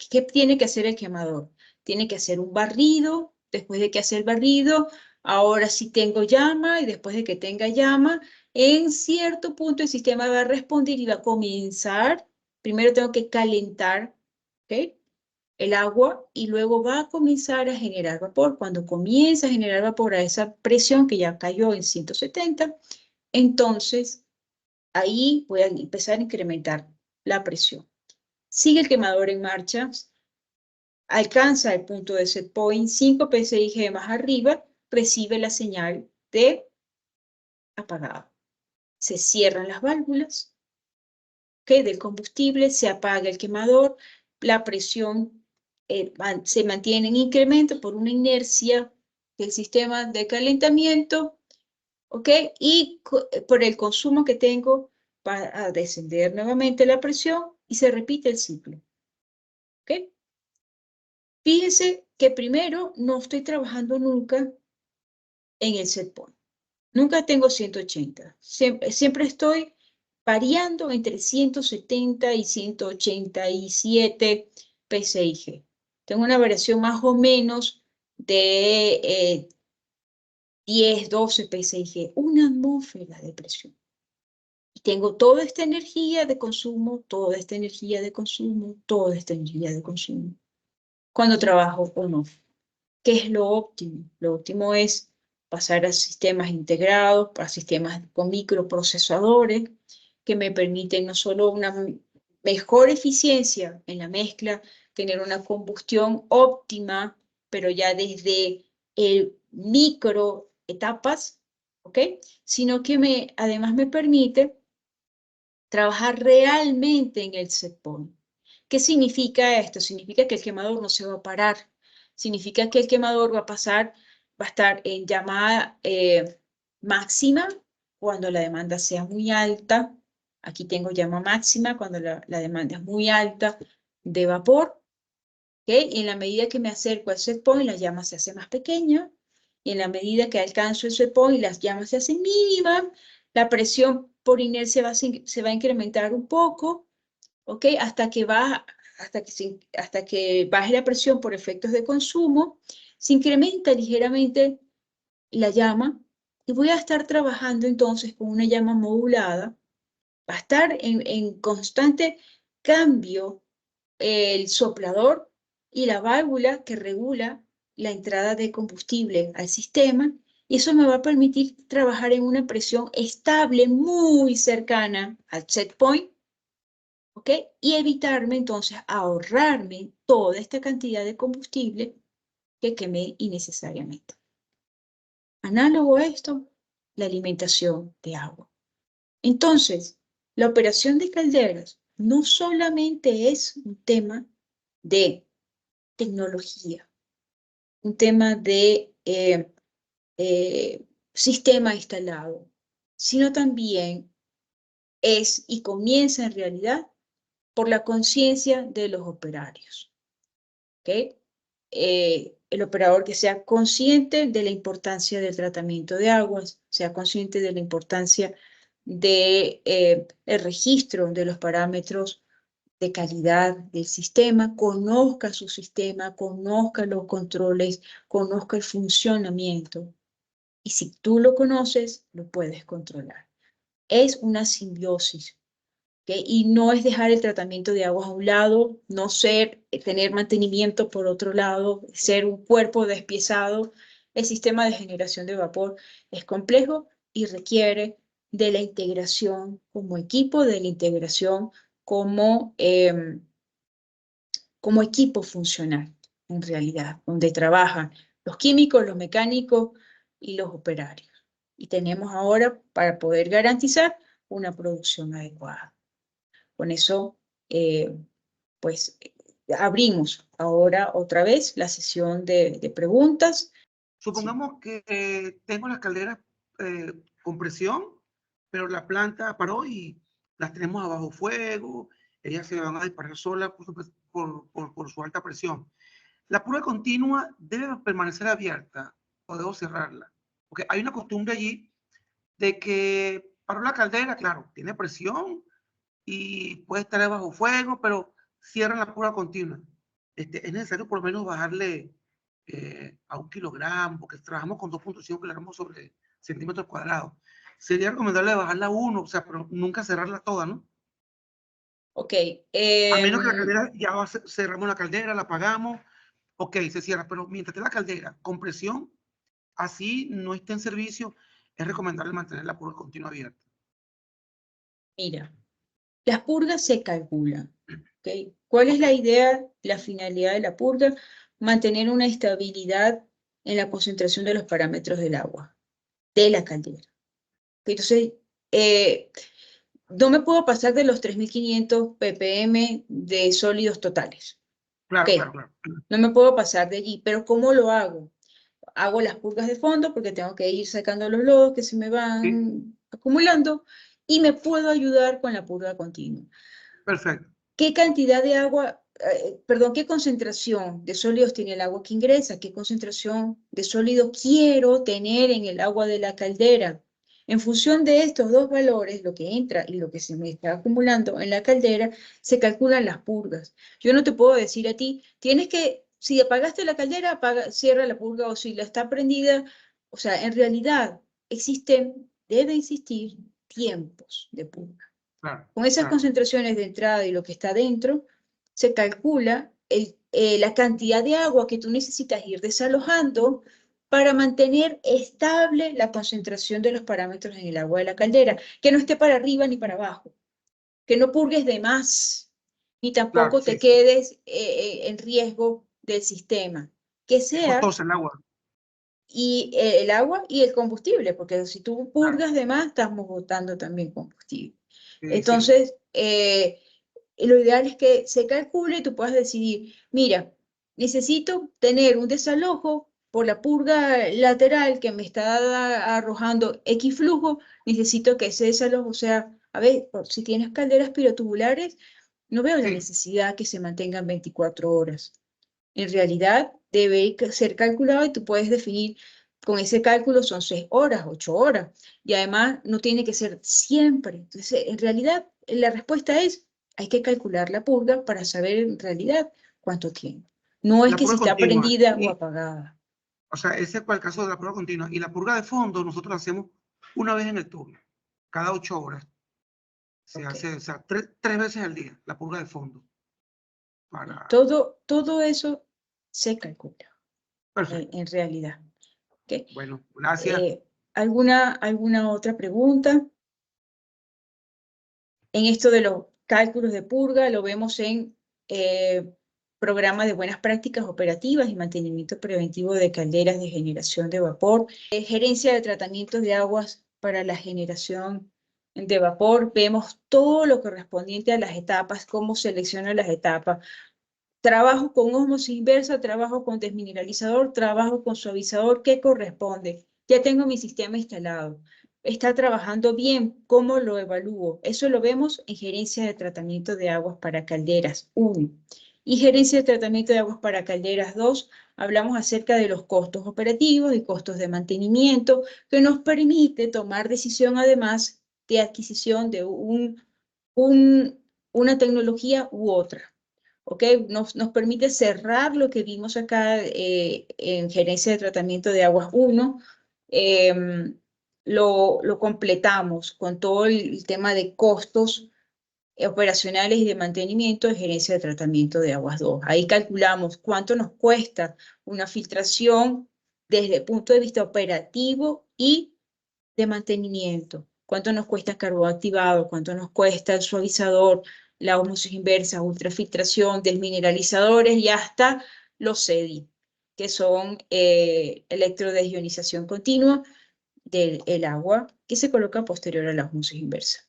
¿qué tiene que hacer el quemador? Tiene que hacer un barrido, después de que hace el barrido, ahora sí tengo llama, y después de que tenga llama, en cierto punto el sistema va a responder y va a comenzar, primero tengo que calentar, ¿ok?, el agua, y luego va a comenzar a generar vapor. Cuando comienza a generar vapor a esa presión que ya cayó en 170, entonces ahí voy a empezar a incrementar la presión. Sigue el quemador en marcha, alcanza el punto de set point, 5 psi más arriba, recibe la señal de apagado. Se cierran las válvulas, ¿okay?, del combustible, se apaga el quemador, la presión se mantiene en incremento por una inercia del sistema de calentamiento, ¿ok? Y por el consumo que tengo para descender nuevamente la presión y se repite el ciclo, ¿ok? Fíjense que primero no estoy trabajando nunca en el set point. Nunca tengo 180. Siempre estoy variando entre 170 y 187 psi. Tengo una variación más o menos de 10, 12 psi, una atmósfera de presión. Y tengo toda esta energía de consumo, toda esta energía de consumo, toda esta energía de consumo. Cuando trabajo o no. ¿Qué es lo óptimo? Lo óptimo es pasar a sistemas integrados, a sistemas con microprocesadores que me permiten no solo una mejor eficiencia en la mezcla, tener una combustión óptima, pero ya desde el micro etapas, ¿ok? Sino que además me permite trabajar realmente en el set point. ¿Qué significa esto? Significa que el quemador no se va a parar. Significa que el quemador va a estar en llamada máxima cuando la demanda sea muy alta. Aquí tengo llama máxima cuando la demanda es muy alta de vapor. ¿Okay? Y en la medida que me acerco al set point, la llama se hace más pequeña. Y en la medida que alcanzo el set point, las llamas se hacen mínimas. La presión por inercia se va a incrementar un poco, ¿ok? Hasta que baje la presión por efectos de consumo, se incrementa ligeramente la llama y voy a estar trabajando entonces con una llama modulada. Va a estar en constante cambio el soplador y la válvula que regula la entrada de combustible al sistema, y eso me va a permitir trabajar en una presión estable muy cercana al set point, ¿ok? Y evitarme entonces ahorrarme toda esta cantidad de combustible que quemé innecesariamente. Análogo a esto, la alimentación de agua. Entonces, la operación de calderas no solamente es un tema de tecnología, un tema de sistema instalado, sino también es y comienza en realidad por la conciencia de los operarios. ¿Okay? El operador que sea consciente de la importancia del tratamiento de aguas, sea consciente de la importancia del el registro de los parámetros de calidad del sistema, conozca su sistema, conozca los controles, conozca el funcionamiento. Y si tú lo conoces, lo puedes controlar. Es una simbiosis. ¿Okay? Y no es dejar el tratamiento de aguas a un lado, no tener mantenimiento por otro lado, ser un cuerpo despiezado. El sistema de generación de vapor es complejo y requiere de la integración como equipo, de la integración como equipo funcional, en realidad, donde trabajan los químicos, los mecánicos y los operarios. Y tenemos ahora para poder garantizar una producción adecuada. Con eso, pues, abrimos ahora otra vez la sesión de preguntas. Supongamos que tengo las calderas con presión, pero la planta paró y las tenemos a bajo fuego, ellas se van a disparar solas por su alta presión. ¿La purga continua debe permanecer abierta o debo cerrarla? Porque hay una costumbre allí de que para una caldera, claro, tiene presión y puede estar bajo fuego, pero cierran la purga continua. Es necesario por lo menos bajarle a 1 kilogramo, porque trabajamos con 2.5 kilogramos sobre centímetros cuadrados. Sería recomendable bajarla a 1, o sea, pero nunca cerrarla toda, ¿no? Ok. A menos que la caldera, cerramos la caldera, la apagamos, ok, se cierra, pero mientras esté la caldera con presión, así no esté en servicio, es recomendable mantener la purga continua abierta. Mira, las purgas se calculan. ¿Okay? ¿Cuál es la idea, la finalidad de la purga? Mantener una estabilidad en la concentración de los parámetros del agua, de la caldera. Entonces, no me puedo pasar de los 3.500 ppm de sólidos totales. Claro, ¿Okay? claro, claro. No me puedo pasar de allí, pero ¿cómo lo hago? Hago las purgas de fondo porque tengo que ir sacando los lodos que se me van acumulando y me puedo ayudar con la purga continua. Perfecto. ¿Qué cantidad de agua, qué concentración de sólidos tiene el agua que ingresa? ¿Qué concentración de sólido quiero tener en el agua de la caldera? En función de estos dos valores, lo que entra y lo que se me está acumulando en la caldera, se calculan las purgas. Yo no te puedo decir a ti, tienes que, si apagaste la caldera, cierra la purga, o si la está prendida. O sea, en realidad debe existir tiempos de purga. Claro, Con esas claro. concentraciones de entrada y lo que está dentro, se calcula la cantidad de agua que tú necesitas ir desalojando para mantener estable la concentración de los parámetros en el agua de la caldera, que no esté para arriba ni para abajo, que no purgues de más, ni tampoco Claro, te sí. quedes en riesgo del sistema, que Es sea costosa el agua. y el agua y el combustible, porque si tú purgas Claro. de más, estamos botando también combustible. Sí. Entonces, lo ideal es que se calcule y tú puedas decidir, mira, necesito tener un desalojo por la purga lateral que me está arrojando X flujo, necesito que ese desalojo sea, a ver, si tienes calderas pirotubulares, no veo la Sí. necesidad que se mantengan 24 horas. En realidad debe ser calculado y tú puedes definir con ese cálculo son 6 horas, 8 horas. Y además no tiene que ser siempre. Entonces, en realidad, la respuesta es, hay que calcular la purga para saber en realidad cuánto tiempo. No es La que si purga está continua. prendida o apagada. O sea, ese fue el caso de la purga continua. Y la purga de fondo nosotros la hacemos una vez en el turno, cada 8 horas. Se hace, o sea, tres veces al día, la purga de fondo. Todo eso se calcula Perfecto. en realidad. ¿Okay? Bueno, gracias. ¿Alguna otra pregunta? En esto de los cálculos de purga, lo vemos en programas de buenas prácticas operativas y mantenimiento preventivo de calderas de generación de vapor, gerencia de tratamientos de aguas para la generación de vapor. Vemos todo lo correspondiente a las etapas, cómo selecciona las etapas. Trabajo con ósmosis inversa, trabajo con desmineralizador, trabajo con suavizador, ¿qué corresponde? Ya tengo mi sistema instalado. ¿Está trabajando bien? ¿Cómo lo evalúo? Eso lo vemos en gerencia de tratamiento de aguas para calderas 1. Y gerencia de tratamiento de aguas para calderas 2, hablamos acerca de los costos operativos y costos de mantenimiento, que nos permite tomar decisión además de adquisición de una tecnología u otra. ¿Okay? Nos permite cerrar lo que vimos acá en gerencia de tratamiento de aguas 1. Lo completamos con todo el tema de costos operacionales y de mantenimiento de gerencia de tratamiento de aguas 2. Ahí calculamos cuánto nos cuesta una filtración desde el punto de vista operativo y de mantenimiento. ¿Cuánto nos cuesta el carbón activado? ¿Cuánto nos cuesta el suavizador, la ósmosis inversa, ultrafiltración, desmineralizadores y hasta los CEDI, que son electrodesionización continua del agua que se coloca posterior a la ósmosis inversa?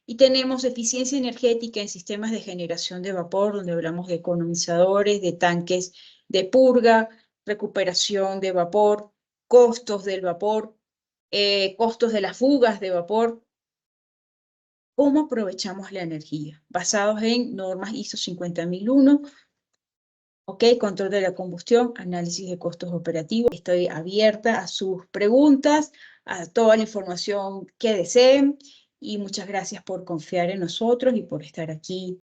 Y tenemos eficiencia energética en sistemas de generación de vapor, donde hablamos de economizadores, de tanques de purga, recuperación de vapor, costos del vapor, costos de las fugas de vapor. ¿Cómo aprovechamos la energía? Basados en normas ISO 50001, Ok, control de la combustión, análisis de costos operativos. Estoy abierta a sus preguntas, a toda la información que deseen y muchas gracias por confiar en nosotros y por estar aquí